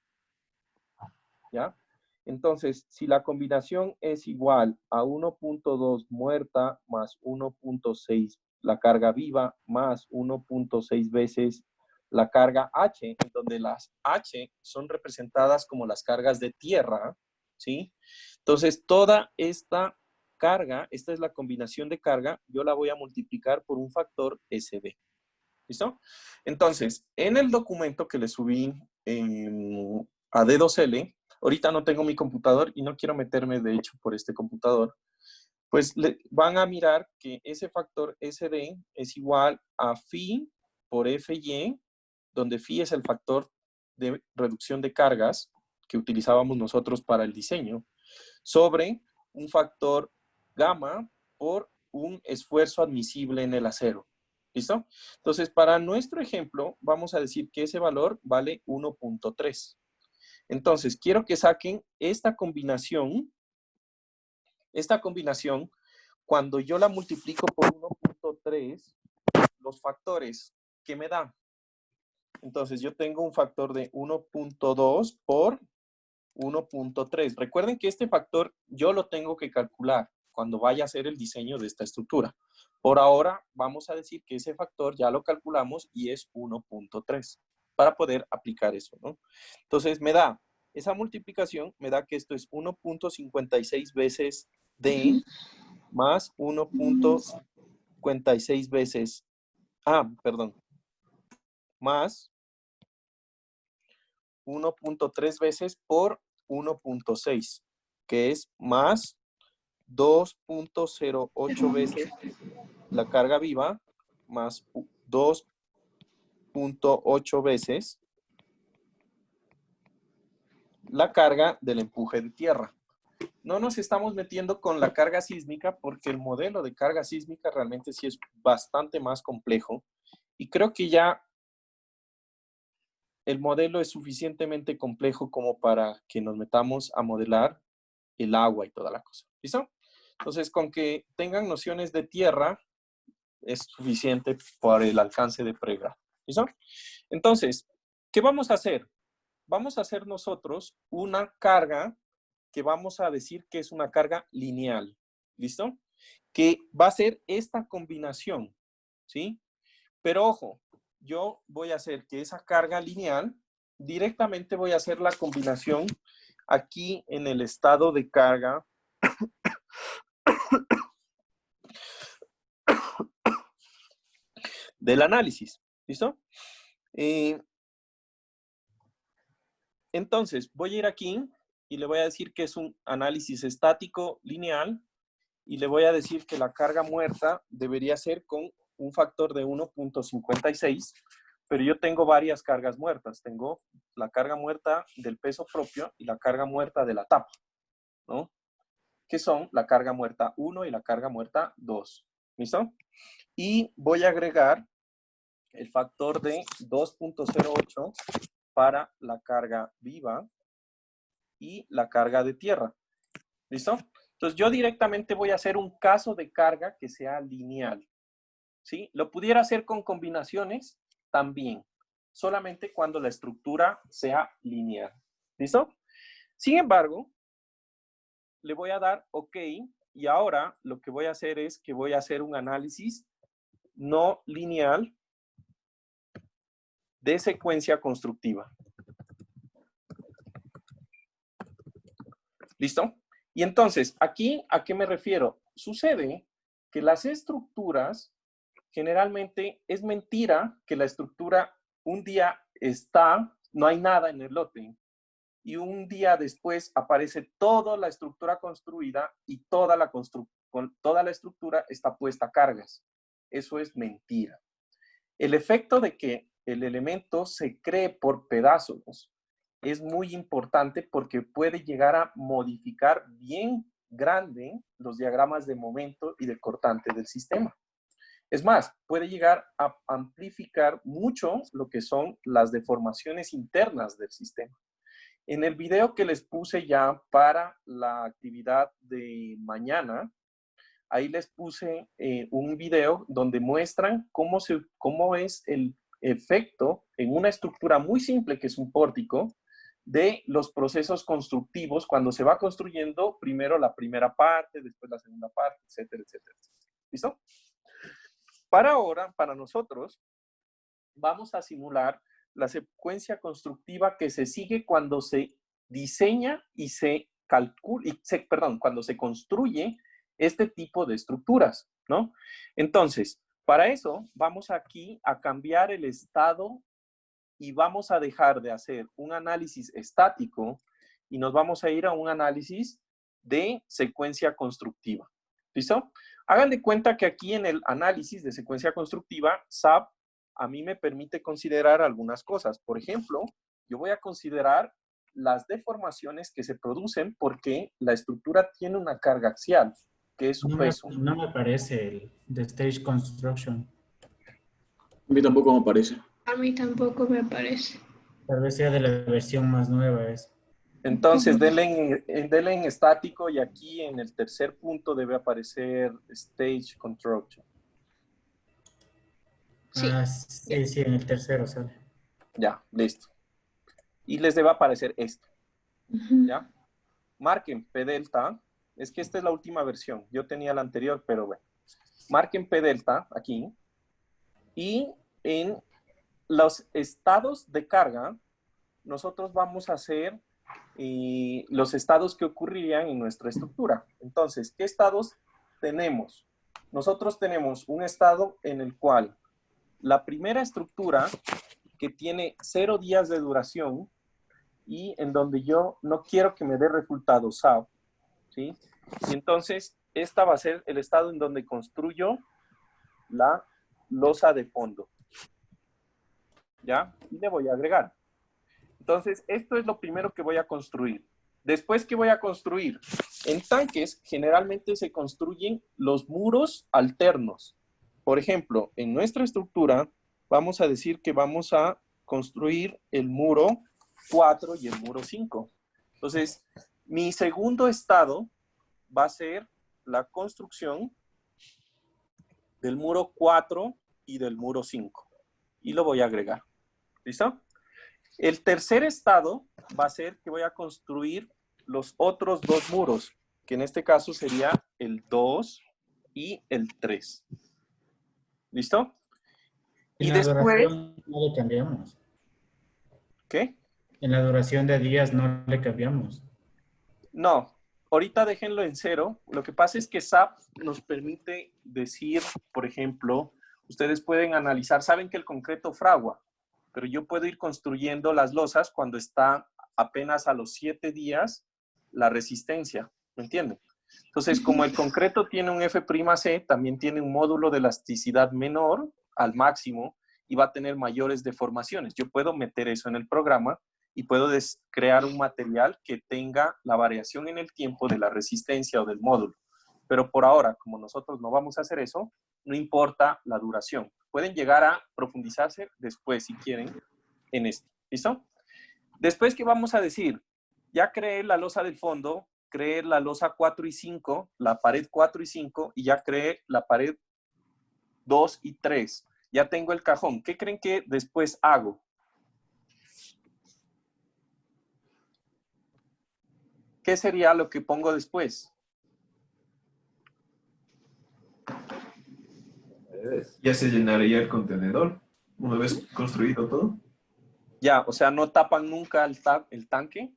¿Ya? Entonces, si la combinación es igual a 1.2 muerta más 1.6 la carga viva más 1.6 veces la carga H, en donde las H son representadas como las cargas de tierra, ¿sí? Entonces, toda esta carga, esta es la combinación de carga, yo la voy a multiplicar por un factor SD. ¿Listo? Entonces, en el documento que le subí a D2L, ahorita no tengo mi computador y no quiero meterme, de hecho, por este computador, pues van a mirar que ese factor SD es igual a phi por FY, donde phi es el factor de reducción de cargas que utilizábamos nosotros para el diseño, sobre un factor gamma por un esfuerzo admisible en el acero. ¿Listo? Entonces, para nuestro ejemplo, vamos a decir que ese valor vale 1.3. Entonces, quiero que saquen esta combinación, cuando yo la multiplico por 1.3, los factores que me da. Entonces, yo tengo un factor de 1.2 por 1.3. Recuerden que este factor yo lo tengo que calcular cuando vaya a hacer el diseño de esta estructura. Por ahora, vamos a decir que ese factor ya lo calculamos y es 1.3 para poder aplicar eso, ¿no? Entonces, esa multiplicación me da que esto es 1.56 veces D más 1.56 veces, más 1.3 veces por 1.6, que es más 2.08 veces la carga viva, más 2.8 veces la carga del empuje de tierra. No nos estamos metiendo con la carga sísmica porque el modelo de carga sísmica realmente sí es bastante más complejo y creo que ya el modelo es suficientemente complejo como para que nos metamos a modelar el agua y toda la cosa. ¿Listo? Entonces, con que tengan nociones de tierra es suficiente para el alcance de pregrado. ¿Listo? Entonces, ¿qué vamos a hacer? Vamos a hacer nosotros una carga que vamos a decir que es una carga lineal. ¿Listo? Que va a ser esta combinación. ¿Sí? Pero ojo, yo voy a hacer que esa carga lineal, directamente voy a hacer la combinación aquí en el estado de carga del análisis. ¿Listo? Entonces, voy a ir aquí y le voy a decir que es un análisis estático lineal y le voy a decir que la carga muerta debería ser con un factor de 1.56, pero yo tengo varias cargas muertas. Tengo la carga muerta del peso propio y la carga muerta de la tapa, ¿no? Que son la carga muerta 1 y la carga muerta 2. ¿Listo? Y voy a agregar el factor de 2.08 para la carga viva y la carga de tierra. ¿Listo? Entonces yo directamente voy a hacer un caso de carga que sea lineal. ¿Sí? Lo pudiera hacer con combinaciones también, solamente cuando la estructura sea lineal. ¿Listo? Sin embargo, le voy a dar OK y ahora lo que voy a hacer es que voy a hacer un análisis no lineal de secuencia constructiva. ¿Listo? Y entonces, aquí, ¿a qué me refiero? Sucede que las estructuras, generalmente es mentira que la estructura un día está, no hay nada en el lote, y un día después aparece toda la estructura construida y toda la estructura está puesta a cargas. Eso es mentira. El efecto de que el elemento se cree por pedazos es muy importante porque puede llegar a modificar bien grande los diagramas de momento y de cortante del sistema. Es más, puede llegar a amplificar mucho lo que son las deformaciones internas del sistema. En el video que les puse ya para la actividad de mañana, ahí les puse un video donde muestran cómo es el efecto en una estructura muy simple que es un pórtico de los procesos constructivos cuando se va construyendo primero la primera parte, después la segunda parte, etcétera, etcétera. ¿Listo? Para ahora, para nosotros, vamos a simular la secuencia constructiva que se sigue cuando se diseña y se calcula, cuando se construye este tipo de estructuras, ¿no? Entonces, para eso vamos aquí a cambiar el estado y vamos a dejar de hacer un análisis estático y nos vamos a ir a un análisis de secuencia constructiva. ¿Listo? Hagan de cuenta que aquí en el análisis de secuencia constructiva, SAP a mí me permite considerar algunas cosas. Por ejemplo, yo voy a considerar las deformaciones que se producen porque la estructura tiene una carga axial, que es su peso. No me parece el de Stage Construction. A mí tampoco me parece. A mí tampoco me parece. Tal vez sea de la versión más nueva. Entonces, denle en estático y aquí en el tercer punto debe aparecer Stage Construction. Sí. Sí, en el tercero sale. Ya, listo. Y les debe aparecer esto. ¿Ya? Marquen P delta. Es que esta es la última versión. Yo tenía la anterior, pero bueno. Marquen P delta aquí. Y en los estados de carga, nosotros vamos a hacer los estados que ocurrirían en nuestra estructura. Entonces, ¿qué estados tenemos? Nosotros tenemos un estado en el cual la primera estructura que tiene 0 días de duración y en donde yo no quiero que me dé resultado SAO, ¿sí? Y entonces, esta va a ser el estado en donde construyo la losa de fondo. ¿Ya? Y le voy a agregar. Entonces, esto es lo primero que voy a construir. Después, ¿qué voy a construir? En tanques, generalmente se construyen los muros alternos. Por ejemplo, en nuestra estructura, vamos a decir que vamos a construir el muro 4 y el muro 5. Entonces, mi segundo estado va a ser la construcción del muro 4 y del muro 5. Y lo voy a agregar. ¿Listo? El tercer estado va a ser que voy a construir los otros 2 muros, que en este caso sería el 2 y el 3. ¿Listo? Y después... no le cambiamos. ¿Qué? En la duración de días no le cambiamos. No, ahorita déjenlo en 0. Lo que pasa es que SAP nos permite decir, por ejemplo, ustedes pueden analizar, saben que el concreto fragua, pero yo puedo ir construyendo las losas cuando está apenas a los 7 días la resistencia, ¿me entienden? Entonces, como el concreto tiene un F'C, también tiene un módulo de elasticidad menor al máximo y va a tener mayores deformaciones. Yo puedo meter eso en el programa y puedo crear un material que tenga la variación en el tiempo de la resistencia o del módulo. Pero por ahora, como nosotros no vamos a hacer eso, no importa la duración. Pueden llegar a profundizarse después, si quieren, en esto. ¿Listo? Después, ¿qué vamos a decir? Ya creé la losa del fondo, creé la losa 4 y 5, la pared 4 y 5, y ya creé la pared 2 y 3. Ya tengo el cajón. ¿Qué creen que después hago? ¿Qué sería lo que pongo después? Ya se llenaría el contenedor una vez construido todo. Ya, o sea, no tapan nunca el tanque.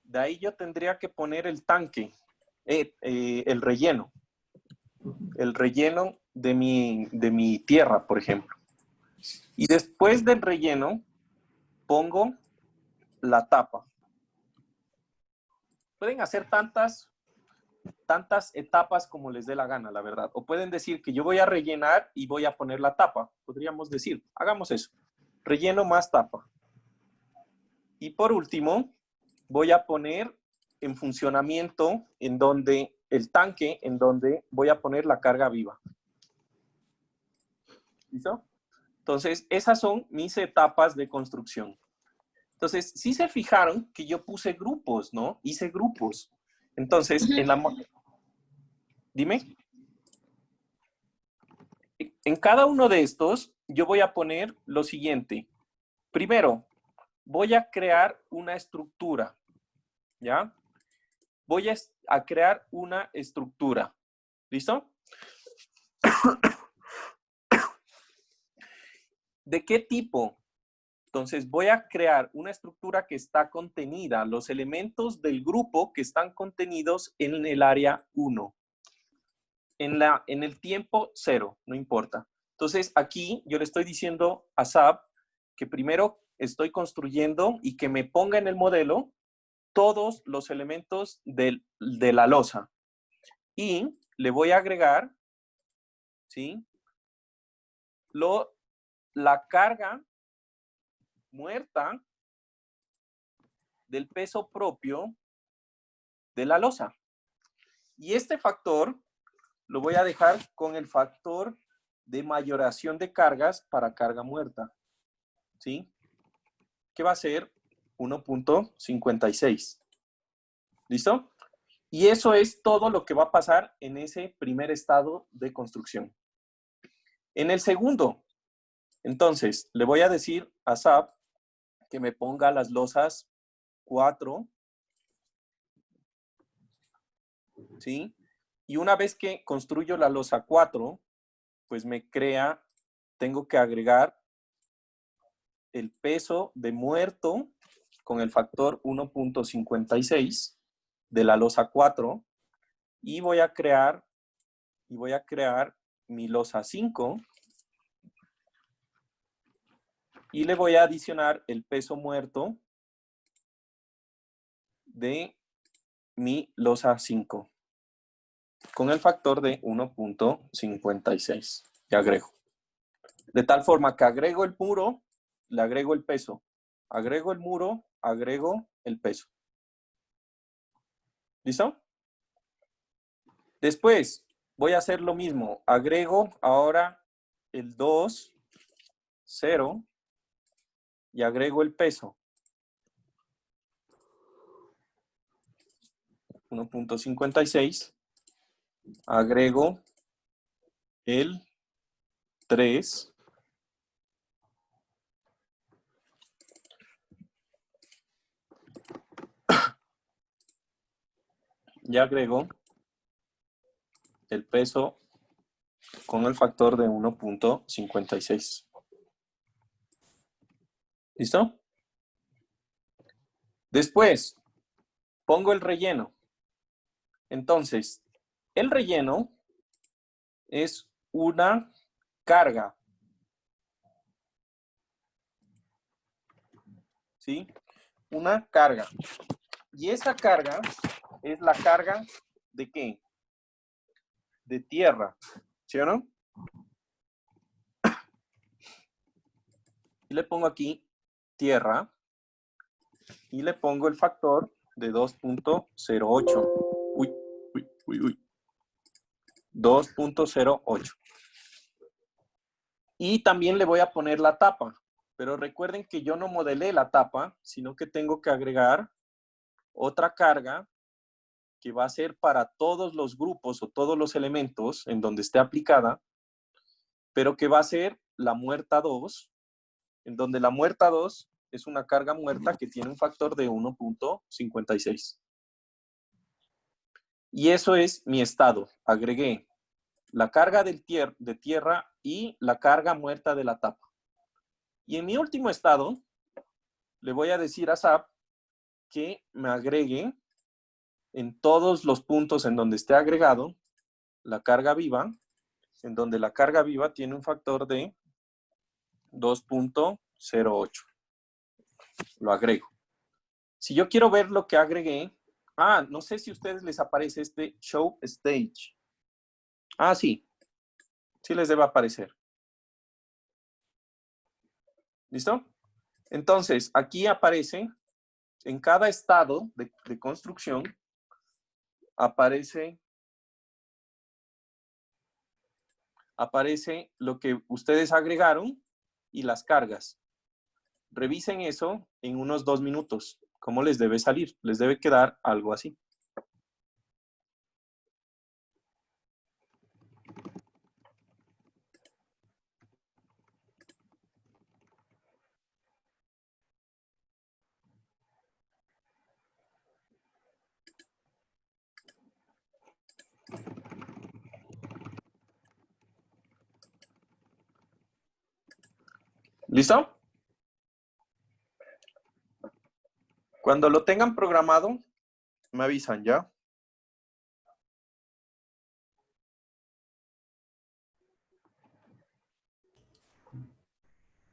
De ahí yo tendría que poner el tanque, el relleno. El relleno de mi tierra, por ejemplo. Y después del relleno, pongo la tapa. Pueden hacer tantas etapas como les dé la gana, la verdad. O pueden decir que yo voy a rellenar y voy a poner la tapa. Podríamos decir, hagamos eso. Relleno más tapa. Y por último, voy a poner en funcionamiento en donde el tanque, en donde voy a poner la carga viva. ¿Listo? Entonces, esas son mis etapas de construcción. Entonces, sí se fijaron que yo puse grupos, ¿no? Hice grupos. Entonces, Dime. En cada uno de estos, yo voy a poner lo siguiente. Primero, voy a crear una estructura, ¿ya? Voy a crear una estructura. ¿Listo? ¿De qué tipo? Entonces, voy a crear una estructura que está contenida, los elementos del grupo que están contenidos en el área 1. En el tiempo 0, no importa. Entonces, aquí yo le estoy diciendo a SAP que primero estoy construyendo y que me ponga en el modelo todos los elementos de la losa. Y le voy a agregar, ¿sí? La carga muerta del peso propio de la losa. Y este factor lo voy a dejar con el factor de mayoración de cargas para carga muerta, ¿sí? Que va a ser 1.56. ¿Listo? Y eso es todo lo que va a pasar en ese primer estado de construcción. En el segundo, entonces, le voy a decir a SAP que me ponga las losas 4, ¿sí? Y una vez que construyo la losa 4, pues tengo que agregar el peso de muerto con el factor 1.56 de la losa 4 y voy a crear mi losa 5 y le voy a adicionar el peso muerto de mi losa 5 con el factor de 1.56 que agrego. De tal forma que agrego el muro, le agrego el peso. Agrego el muro, agrego el peso. ¿Listo? Después voy a hacer lo mismo. Agrego ahora el 2, 0 y agrego el peso. 1.56. Agrego el 3. Y agrego el peso con el factor de 1.56. ¿Listo? Después, pongo el relleno. Entonces, el relleno es una carga. ¿Sí? Una carga. Y esa carga es la carga ¿de qué? De tierra. ¿Sí o no? Y le pongo aquí tierra. Y le pongo el factor de 2.08. Uy, uy, uy, uy. 2.08. Y también le voy a poner la tapa. Pero recuerden que yo no modelé la tapa, sino que tengo que agregar otra carga que va a ser para todos los grupos o todos los elementos en donde esté aplicada, pero que va a ser la muerta 2, en donde la muerta 2 es una carga muerta que tiene un factor de 1.56. Y eso es mi estado. Agregué la carga de tierra y la carga muerta de la tapa. Y en mi último estado, le voy a decir a SAP que me agregue en todos los puntos en donde esté agregado la carga viva, en donde la carga viva tiene un factor de 2.08. Lo agrego. Si yo quiero ver lo que agregué, no sé si a ustedes les aparece este Show Stage. Sí, sí les debe aparecer. ¿Listo? Entonces, aquí aparece, en cada estado de construcción, aparece lo que ustedes agregaron y las cargas. Revisen eso en unos 2 minutos. ¿Cómo les debe salir? Les debe quedar algo así. ¿Listo? Cuando lo tengan programado, me avisan, ¿ya?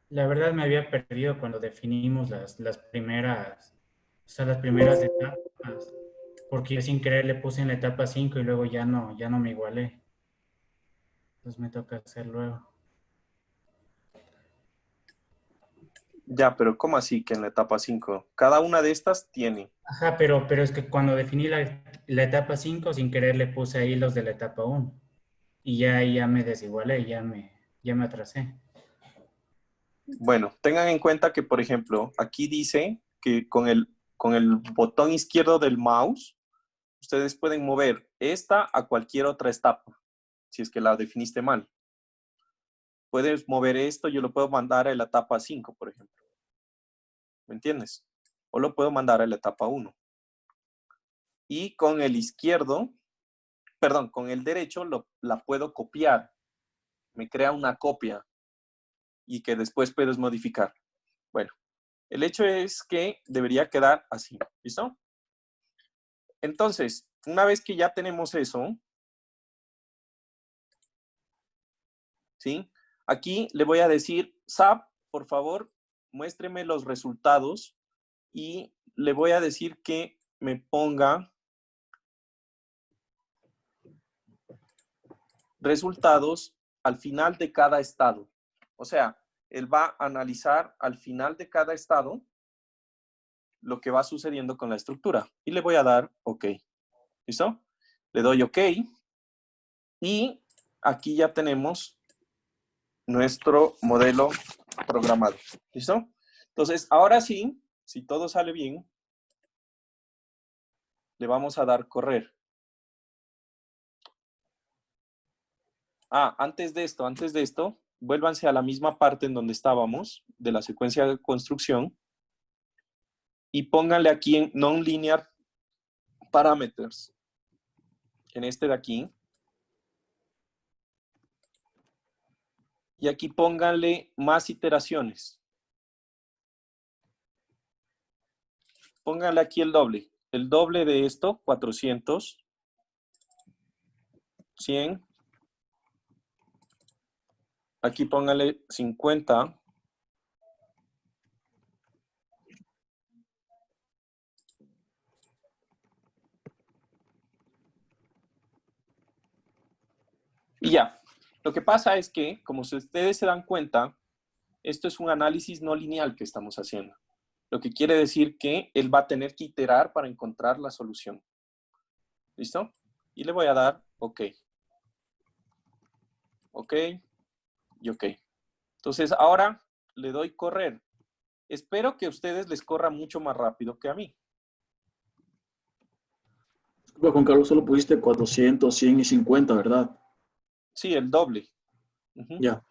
La verdad me había perdido cuando definimos las primeras, o sea, las primeras etapas, porque yo sin querer le puse en la etapa 5 y luego ya no me igualé. Entonces me toca hacer luego. Ya, pero ¿cómo así que en la etapa 5? Cada una de estas tiene. Ajá, pero es que cuando definí la etapa 5 sin querer le puse ahí los de la etapa 1 y ya me desigualé, ya me atrasé. Bueno, tengan en cuenta que, por ejemplo, aquí dice que con el botón izquierdo del mouse, ustedes pueden mover esta a cualquier otra etapa, si es que la definiste mal. Puedes mover esto, yo lo puedo mandar a la etapa 5, por ejemplo. ¿Me entiendes? O lo puedo mandar a la etapa 1. Y con el izquierdo, perdón, con el derecho la puedo copiar. Me crea una copia y que después puedes modificar. Bueno, el hecho es que debería quedar así. ¿Listo? Entonces, una vez que ya tenemos eso, ¿sí? Aquí le voy a decir, SAP, por favor, muéstreme los resultados y le voy a decir que me ponga resultados al final de cada estado. O sea, él va a analizar al final de cada estado lo que va sucediendo con la estructura. Y le voy a dar OK. ¿Listo? Le doy OK. Y aquí ya tenemos nuestro modelo programado. ¿Listo? Entonces, ahora sí, si todo sale bien, le vamos a dar correr. Antes de esto, vuélvanse a la misma parte en donde estábamos, de la secuencia de construcción, y pónganle aquí en non-linear parameters, en este de aquí, y aquí pónganle más iteraciones. Pónganle aquí el doble de esto, 400, 100, aquí pónganle 50, y ya. Lo que pasa es que, como ustedes se dan cuenta, esto es un análisis no lineal que estamos haciendo. Lo que quiere decir que él va a tener que iterar para encontrar la solución. ¿Listo? Y le voy a dar OK. OK y OK. Entonces, ahora le doy correr. Espero que a ustedes les corra mucho más rápido que a mí. Disculpa, Juan Carlos, solo pusiste 400, 100 y 50, ¿verdad? Sí, el doble. Ya.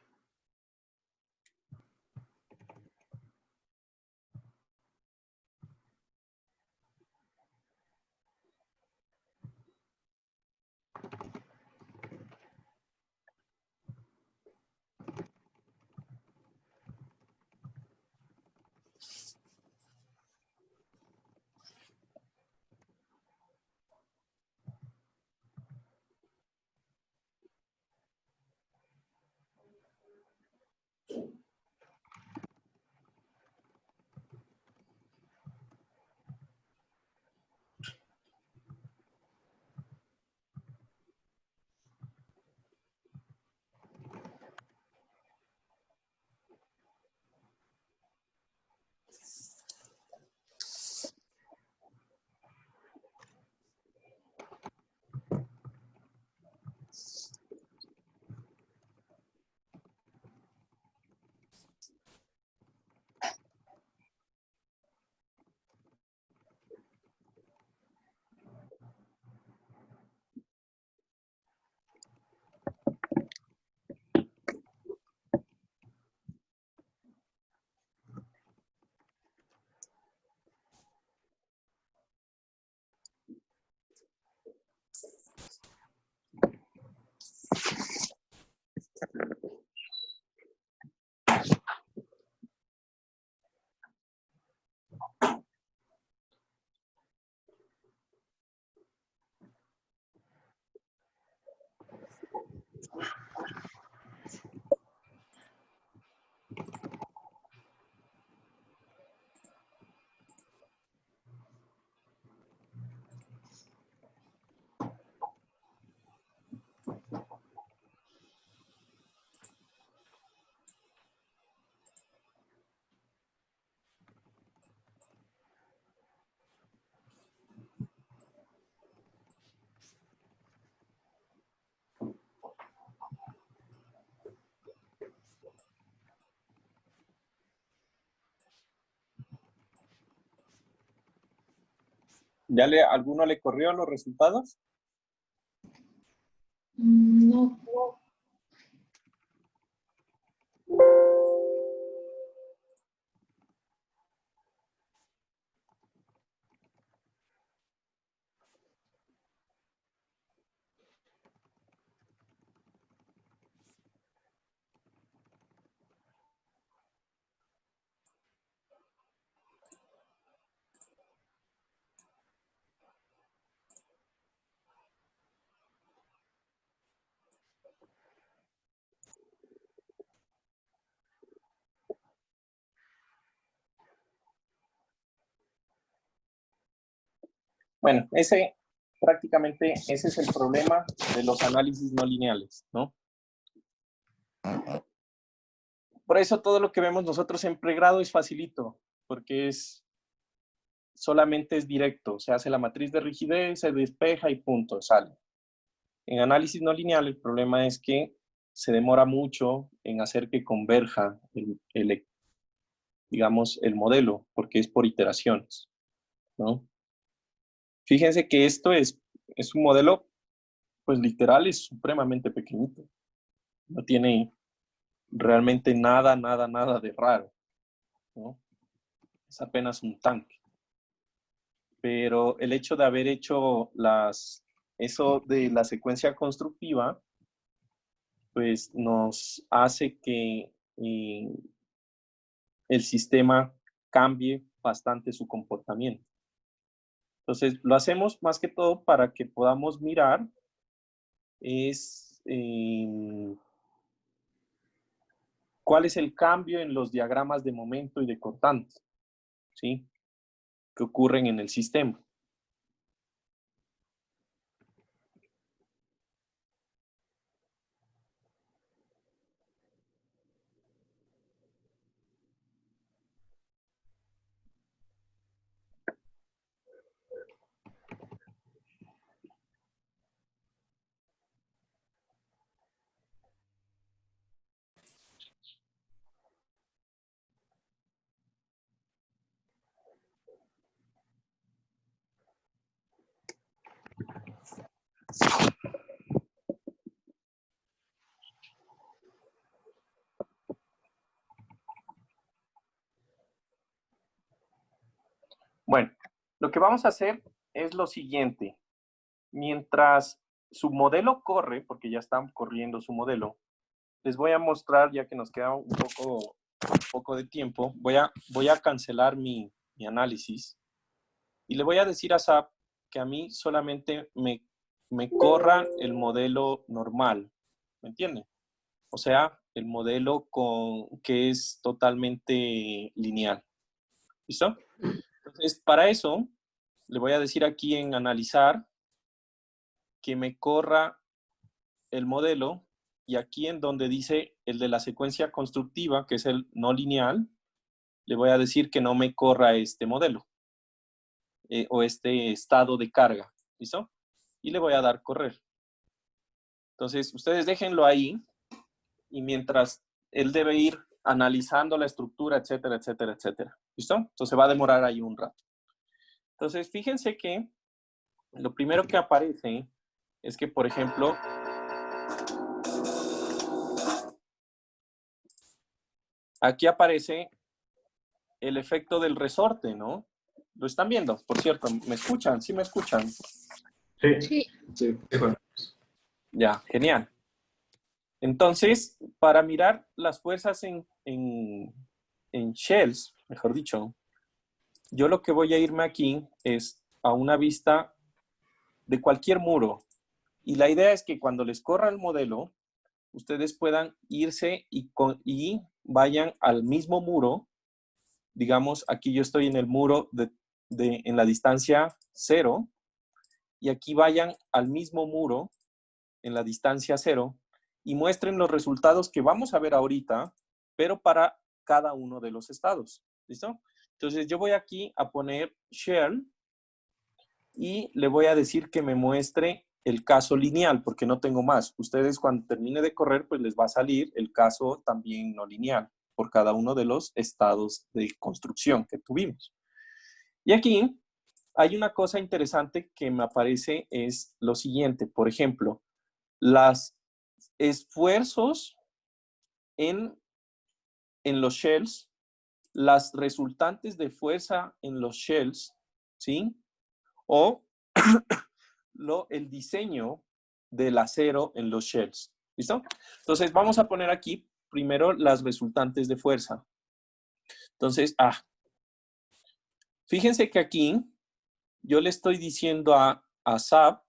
¿Ya alguno le corrió los resultados? No. Bueno, prácticamente ese es el problema de los análisis no lineales, ¿no? Por eso todo lo que vemos nosotros en pregrado es facilito, porque solamente es directo, se hace la matriz de rigidez, se despeja y punto, sale. En análisis no lineal el problema es que se demora mucho en hacer que converja digamos, el modelo, porque es por iteraciones, ¿no? Fíjense que esto es un modelo, pues literal es supremamente pequeñito. No tiene realmente nada, nada, nada de raro, ¿no? Es apenas un tanque. Pero el hecho de haber hecho eso de la secuencia constructiva, pues nos hace que el sistema cambie bastante su comportamiento. Entonces, lo hacemos más que todo para que podamos mirar cuál es el cambio en los diagramas de momento y de cortante, ¿sí? Que ocurren en el sistema. vamos a hacer es lo siguiente. Mientras su modelo corre, porque ya está corriendo su modelo, les voy a mostrar, ya que nos queda un poco de tiempo, voy a cancelar mi análisis y le voy a decir a SAP que a mí solamente me corra el modelo normal, ¿me entienden? O sea, el modelo que es totalmente lineal. ¿Listo? Entonces, para eso, le voy a decir aquí en analizar que me corra el modelo y aquí en donde dice el de la secuencia constructiva, que es el no lineal, le voy a decir que no me corra este modelo o este estado de carga. ¿Listo? Y le voy a dar correr. Entonces, ustedes déjenlo ahí y mientras él debe ir analizando la estructura, etcétera, etcétera, etcétera. ¿Listo? Entonces va a demorar ahí un rato. Entonces, fíjense que lo primero que aparece es que, por ejemplo, aquí aparece el efecto del resorte, ¿no? ¿Lo están viendo? Por cierto, ¿me escuchan? ¿Sí me escuchan? Sí. Sí. Sí. Ya, genial. Entonces, para mirar las fuerzas en shells, mejor dicho, yo lo que voy a irme aquí es a una vista de cualquier muro. Y la idea es que cuando les corra el modelo, ustedes puedan irse y vayan al mismo muro. Digamos, aquí yo estoy en el muro en la distancia 0 y aquí vayan al mismo muro en la distancia 0 y muestren los resultados que vamos a ver ahorita, pero para cada uno de los estados. ¿Listo? Entonces yo voy aquí a poner shell y le voy a decir que me muestre el caso lineal, porque no tengo más. Ustedes cuando termine de correr, pues les va a salir el caso también no lineal por cada uno de los estados de construcción que tuvimos. Y aquí hay una cosa interesante que me aparece, es lo siguiente. Por ejemplo, los esfuerzos en los shells, las resultantes de fuerza en los shells, ¿sí? O el diseño del acero en los shells. ¿Listo? Entonces, vamos a poner aquí primero las resultantes de fuerza. Entonces, fíjense que aquí yo le estoy diciendo a SAP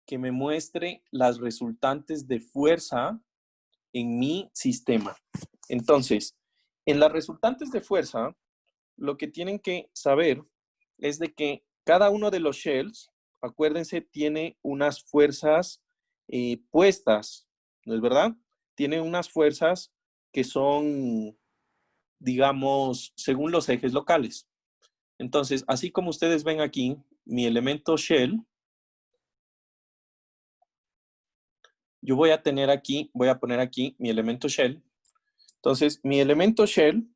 que me muestre las resultantes de fuerza en mi sistema. Entonces, en las resultantes de fuerza, lo que tienen que saber es de que cada uno de los shells, acuérdense, tiene unas fuerzas puestas, ¿no es verdad? Tiene unas fuerzas que son, digamos, según los ejes locales. Entonces, así como ustedes ven aquí, mi elemento shell, yo voy a poner aquí mi elemento shell. Entonces, mi elemento shell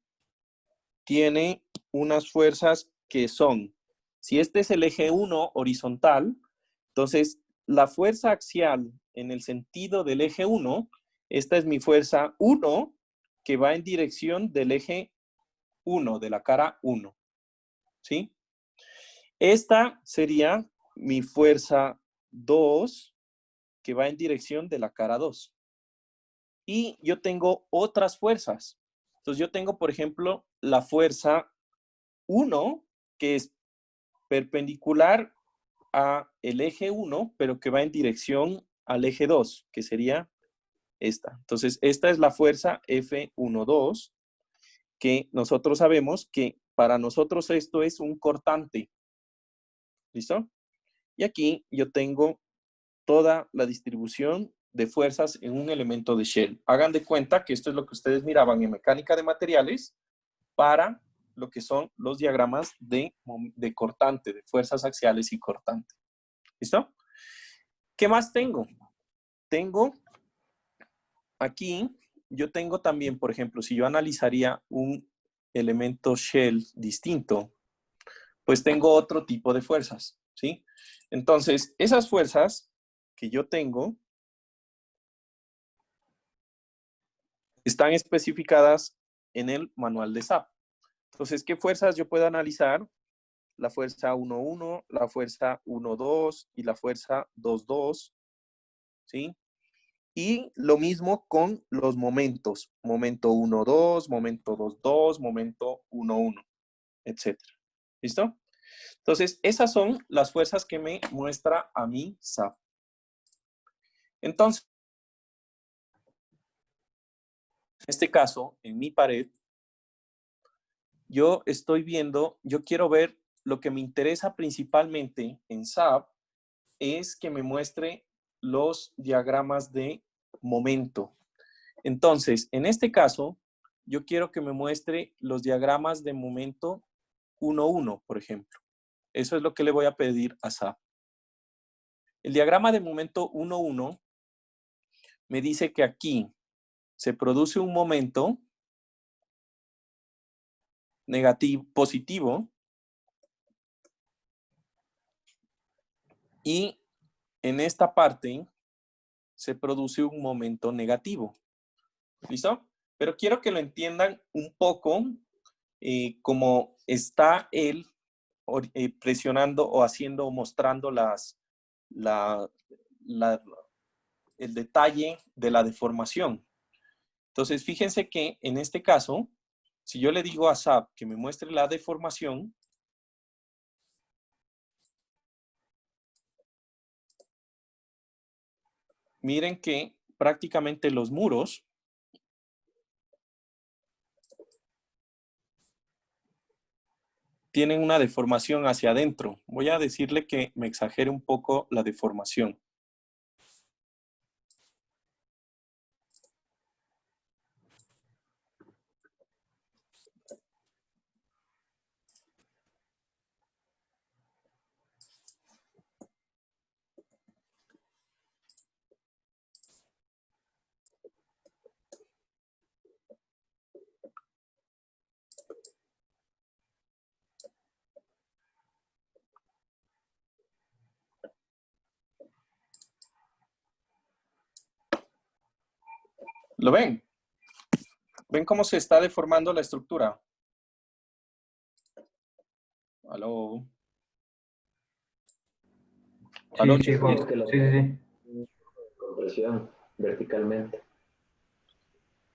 tiene unas fuerzas que son, si este es el eje 1 horizontal, entonces la fuerza axial en el sentido del eje 1, esta es mi fuerza 1 que va en dirección del eje 1, de la cara 1. ¿Sí? Esta sería mi fuerza 2 que va en dirección de la cara 2. Y yo tengo otras fuerzas. Entonces yo tengo, por ejemplo, la fuerza 1, que es perpendicular a el eje 1, pero que va en dirección al eje 2, que sería esta. Entonces, esta es la fuerza F12, que nosotros sabemos que para nosotros esto es un cortante. ¿Listo? Y aquí yo tengo toda la distribución de fuerzas en un elemento de shell. Hagan de cuenta que esto es lo que ustedes miraban en mecánica de materiales para lo que son los diagramas de cortante, de fuerzas axiales y cortante. ¿Listo? ¿Qué más tengo? Tengo aquí, yo tengo también, por ejemplo, si yo analizaría un elemento shell distinto, pues tengo otro tipo de fuerzas, ¿sí? Entonces, esas fuerzas que yo tengo están especificadas en el manual de SAP. Entonces, ¿qué fuerzas yo puedo analizar? la fuerza 1-1, la fuerza 1-2 y la fuerza 2-2, ¿sí? Y lo mismo con los momentos. Momento 1-2, momento 2-2, momento 1-1, etc. ¿Listo? Entonces, esas son las fuerzas que me muestra a mí SAP. Entonces, en este caso, en mi pared, yo quiero ver lo que me interesa principalmente en SAP es que me muestre los diagramas de momento. Entonces, en este caso, yo quiero que me muestre los diagramas de momento 1-1, por ejemplo. Eso es lo que le voy a pedir a SAP. El diagrama de momento 1-1 me dice que aquí se produce un momento negativo, positivo, y en esta parte se produce un momento negativo. ¿Listo? Pero quiero que lo entiendan un poco como está él presionando o haciendo o mostrando el detalle de la deformación. Entonces, fíjense que en este caso, si yo le digo a SAP que me muestre la deformación, miren que prácticamente los muros tienen una deformación hacia adentro. Voy a decirle que me exagere un poco la deformación. ¿Lo ven? ¿Ven cómo se está deformando la estructura? ¿Aló? ¿Aló, Sí, chicos? Juan. Sí. Compresión verticalmente.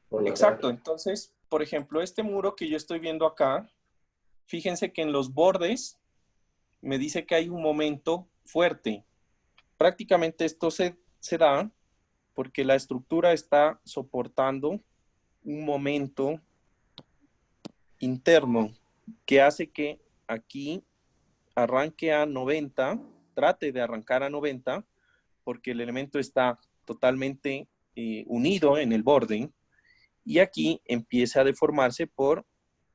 Por la Exacto. parte. Entonces, por ejemplo, este muro que yo estoy viendo acá, fíjense que en los bordes me dice que hay un momento fuerte. Prácticamente esto se da porque la estructura está soportando un momento interno que hace que aquí arranque a 90, trate de arrancar a 90, porque el elemento está totalmente unido en el borde, y aquí empieza a deformarse por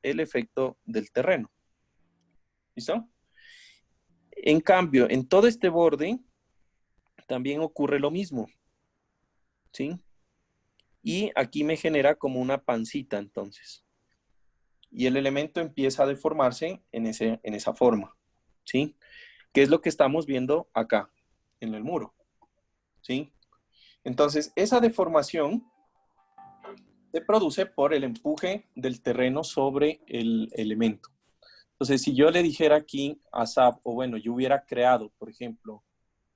el efecto del terreno. ¿Listo? En cambio, en todo este borde también ocurre lo mismo, ¿sí? Y aquí me genera como una pancita, entonces. Y el elemento empieza a deformarse en esa forma, ¿sí? Que es lo que estamos viendo acá, en el muro, ¿sí? Entonces, esa deformación se produce por el empuje del terreno sobre el elemento. Entonces, si yo le dijera aquí a SAP, o bueno, yo hubiera creado, por ejemplo,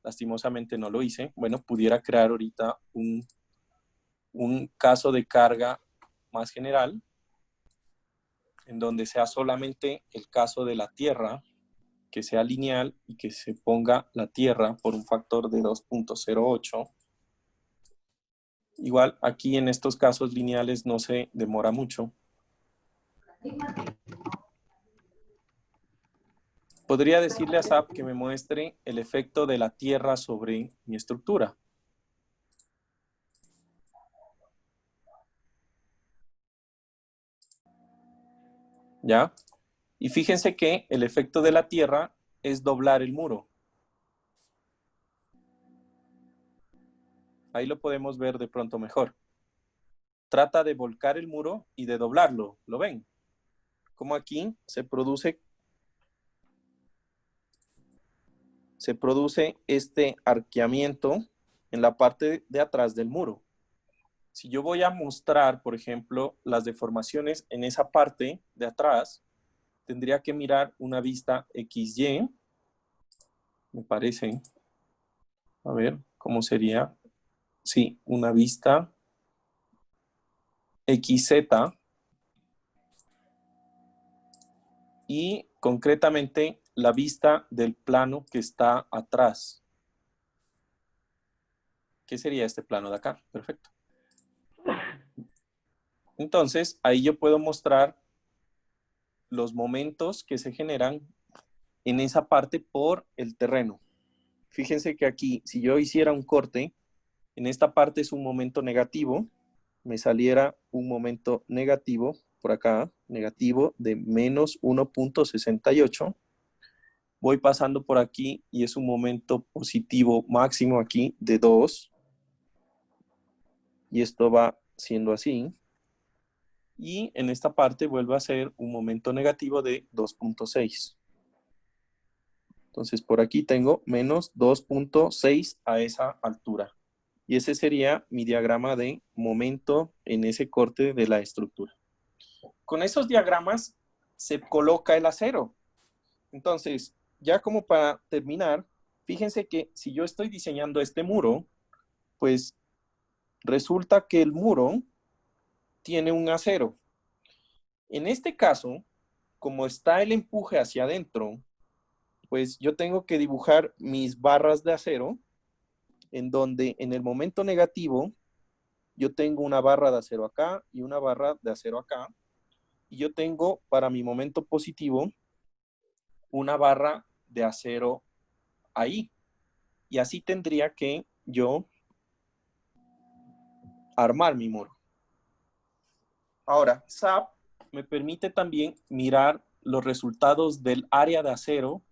lastimosamente no lo hice, bueno, pudiera crear ahorita un caso de carga más general, en donde sea solamente el caso de la tierra, que sea lineal y que se ponga la tierra por un factor de 2.08. Igual aquí en estos casos lineales no se demora mucho. Podría decirle a SAP que me muestre el efecto de la tierra sobre mi estructura. ¿Ya? Y fíjense que el efecto de la tierra es doblar el muro. Ahí lo podemos ver de pronto mejor. Trata de volcar el muro y de doblarlo. ¿Lo ven? Como aquí se produce este arqueamiento en la parte de atrás del muro. Si yo voy a mostrar, por ejemplo, las deformaciones en esa parte de atrás, tendría que mirar una vista XY, me parece. A ver, ¿cómo sería? Sí, una vista XZ. Y concretamente la vista del plano que está atrás. ¿Qué sería este plano de acá? Perfecto. Entonces, ahí yo puedo mostrar los momentos que se generan en esa parte por el terreno. Fíjense que aquí, si yo hiciera un corte, en esta parte es un momento negativo, me saliera un momento negativo, por acá, negativo de menos 1.68. Voy pasando por aquí y es un momento positivo máximo aquí de 2. Y esto va siendo así. Y en esta parte vuelve a ser un momento negativo de 2.6. Entonces por aquí tengo menos 2.6 a esa altura. Y ese sería mi diagrama de momento en ese corte de la estructura. Con esos diagramas se coloca el acero. Entonces, ya como para terminar, fíjense que si yo estoy diseñando este muro, pues resulta que el muro tiene un acero. En este caso, como está el empuje hacia adentro, pues yo tengo que dibujar mis barras de acero, en donde en el momento negativo, yo tengo una barra de acero acá y una barra de acero acá. Y yo tengo para mi momento positivo una barra de acero ahí. Y así tendría que yo armar mi muro. Ahora, SAP me permite también mirar los resultados del área de acero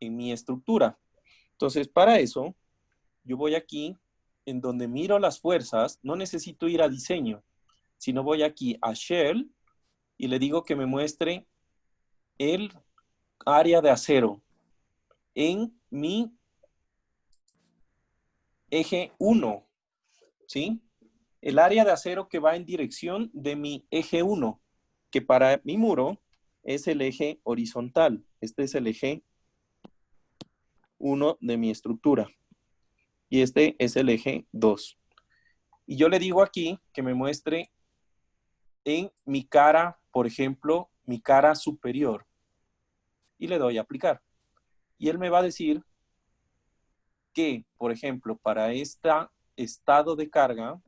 en mi estructura. Entonces, para eso, yo voy aquí, en donde miro las fuerzas, no necesito ir a diseño, sino voy aquí a Shell y le digo que me muestre el área de acero en mi eje 1, ¿sí? El área de acero que va en dirección de mi eje 1, que para mi muro es el eje horizontal. Este es el eje 1 de mi estructura. Y este es el eje 2. Y yo le digo aquí que me muestre en mi cara, por ejemplo, mi cara superior. Y le doy a aplicar. Y él me va a decir que, por ejemplo, para este estado de carga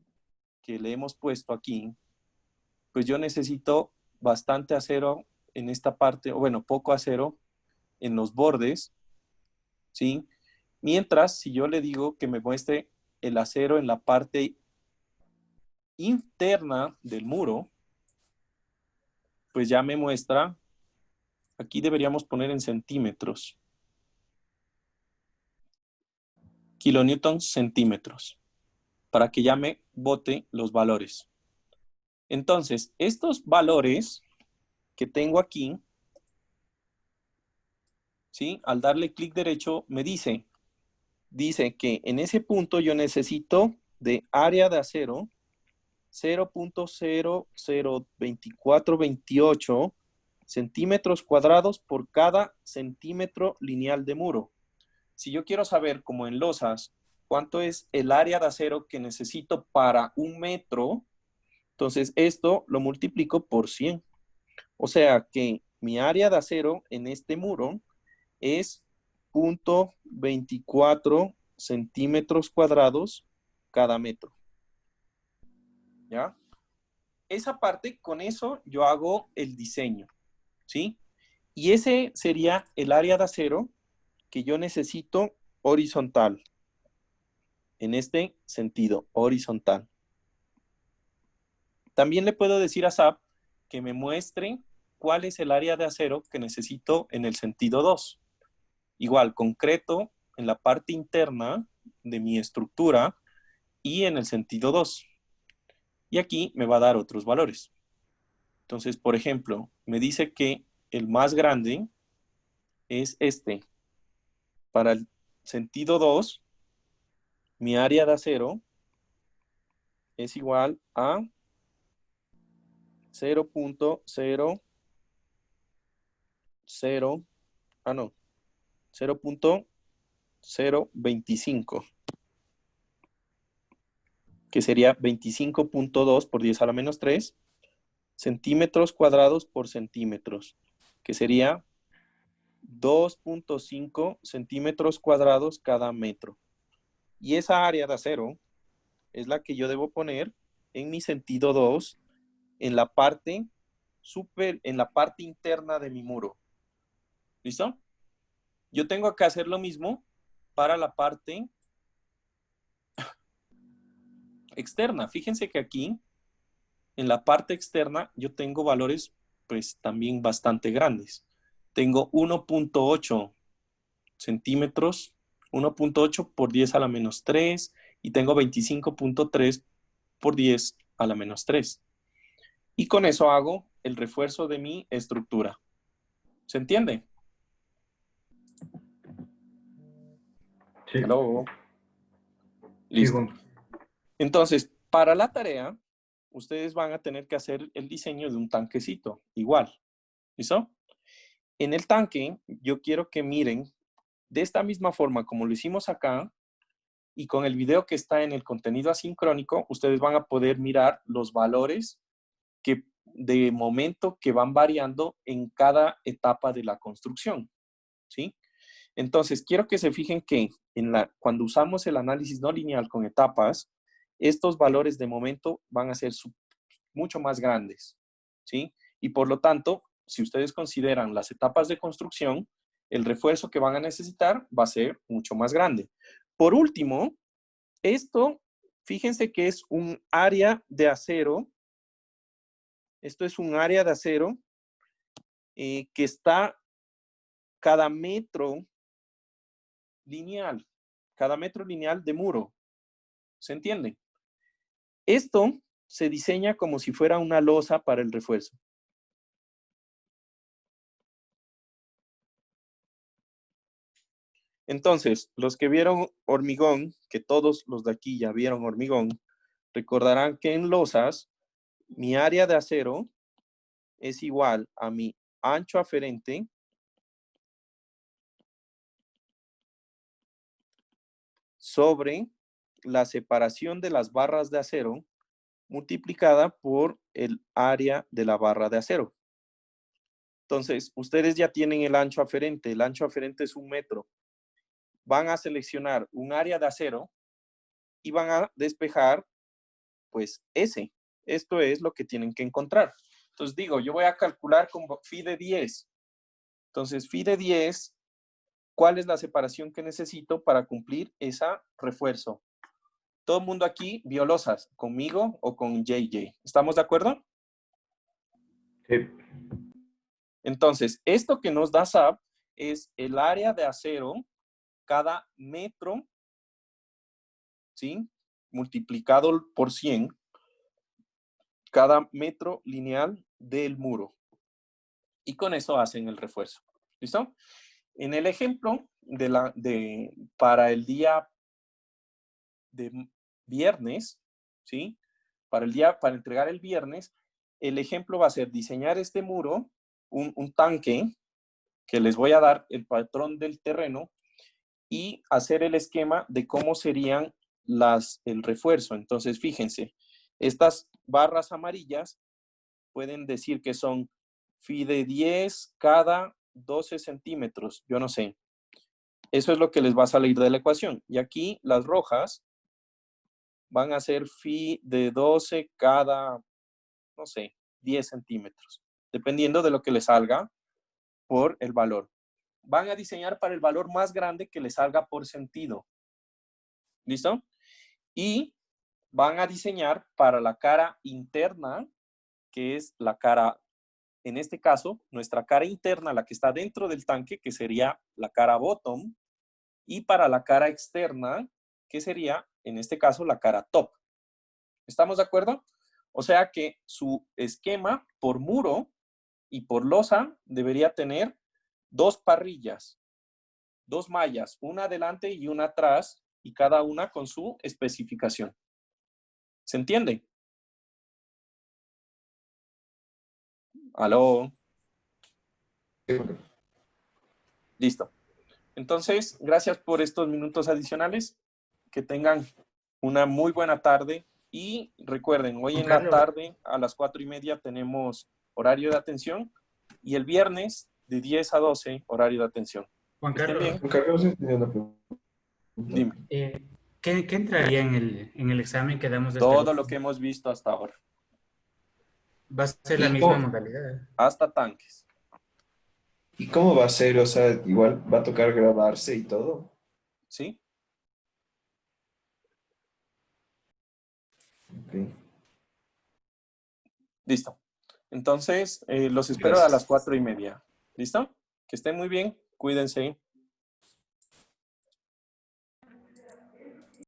que le hemos puesto aquí, pues yo necesito bastante acero en esta parte, o bueno, poco acero en los bordes, ¿sí? Mientras, si yo le digo que me muestre el acero en la parte interna del muro, pues ya me muestra, aquí deberíamos poner en centímetros, kilonewtons centímetros, para que ya me bote los valores. Entonces, estos valores que tengo aquí, ¿sí? Al darle clic derecho, me dice que en ese punto yo necesito de área de acero 0.002428 centímetros cuadrados por cada centímetro lineal de muro. Si yo quiero saber, como en losas, cuánto es el área de acero que necesito para 1 metro, entonces esto lo multiplico por 100. O sea que mi área de acero en este muro es 0.24 centímetros cuadrados cada metro. ¿Ya? Esa parte, con eso yo hago el diseño, ¿sí? Y ese sería el área de acero que yo necesito horizontal. En este sentido, horizontal. También le puedo decir a SAP que me muestre cuál es el área de acero que necesito en el sentido 2. Igual, concreto en la parte interna de mi estructura y en el sentido 2. Y aquí me va a dar otros valores. Entonces, por ejemplo, me dice que el más grande es este. Para el sentido 2, mi área de acero es igual a 0.0 0.025, que sería 25.2 por 10 a la menos 3 centímetros cuadrados por centímetros, que sería 2.5 centímetros cuadrados cada metro. Y esa área de acero es la que yo debo poner en mi sentido 2 en la parte interna de mi muro. ¿Listo? Yo tengo que hacer lo mismo para la parte externa. Fíjense que aquí, en la parte externa, yo tengo valores pues también bastante grandes. Tengo 1.8 centímetros, 1.8 por 10 a la menos 3 y tengo 25.3 por 10 a la menos 3. Y con eso hago el refuerzo de mi estructura. ¿Se entiende? Sí. Hello. Sí, Listo. Juan. Entonces, para la tarea, ustedes van a tener que hacer el diseño de un tanquecito, igual. ¿Listo? En el tanque, yo quiero que miren de esta misma forma como lo hicimos acá y con el video que está en el contenido asincrónico, ustedes van a poder mirar los valores que de momento que van variando en cada etapa de la construcción. ¿Sí? Entonces, quiero que se fijen que cuando usamos el análisis no lineal con etapas, estos valores de momento van a ser mucho más grandes, ¿sí? Y por lo tanto, si ustedes consideran las etapas de construcción, el refuerzo que van a necesitar va a ser mucho más grande. Por último, esto, fíjense que es un área de acero. Esto es un área de acero que está cada metro lineal de muro. ¿Se entiende? Esto se diseña como si fuera una losa para el refuerzo. Entonces, los que vieron hormigón, que todos los de aquí ya vieron hormigón, recordarán que en losas, mi área de acero es igual a mi ancho aferente sobre la separación de las barras de acero multiplicada por el área de la barra de acero. Entonces, ustedes ya tienen el ancho aferente. El ancho aferente es 1 metro. Van a seleccionar un área de acero y van a despejar, pues, ese. Esto es lo que tienen que encontrar. Entonces, digo, yo voy a calcular con phi de 10. Entonces, phi de 10, ¿cuál es la separación que necesito para cumplir ese refuerzo? Todo el mundo aquí vio losas, conmigo o con JJ. ¿Estamos de acuerdo? Sí. Entonces, esto que nos da SAP es el área de acero cada metro, ¿sí? Multiplicado por 100, cada metro lineal del muro. Y con eso hacen el refuerzo. ¿Listo? En el ejemplo para el día de viernes, ¿sí? Para entregar el viernes, el ejemplo va a ser diseñar este muro, un tanque, que les voy a dar el patrón del terreno y hacer el esquema de cómo serían el refuerzo. Entonces, fíjense, estas barras amarillas pueden decir que son phi de 10 cada 12 centímetros. Yo no sé. Eso es lo que les va a salir de la ecuación. Y aquí las rojas van a ser phi de 12 cada, no sé, 10 centímetros. Dependiendo de lo que les salga por el valor. Van a diseñar para el valor más grande que les salga por sentido. ¿Listo? Y van a diseñar para la cara interna, que es la cara, en este caso, nuestra cara interna, la que está dentro del tanque, que sería la cara bottom, y para la cara externa, que sería, en este caso, la cara top. ¿Estamos de acuerdo? O sea que su esquema por muro y por losa debería tener 2 parrillas, 2 mallas, una adelante y una atrás, y cada una con su especificación. ¿Se entiende? ¿Aló? Listo. Entonces, gracias por estos minutos adicionales. Que tengan una muy buena tarde. Y recuerden, hoy en la tarde a las 4:30 tenemos horario de atención. Y el viernes de 10 a 12, horario de atención. Juan Carlos, Juan Carlos, tenía una pregunta. Dime. ¿qué entraría en el examen que damos de Todo lo que hemos visto hasta ahora. Va a ser la misma modalidad. Hasta tanques. ¿Y cómo va a ser? O sea, igual va a tocar grabarse y todo. ¿Sí? Ok. Listo. Entonces, los espero Gracias. a las 4:30. ¿Listo? Que estén muy bien. Cuídense.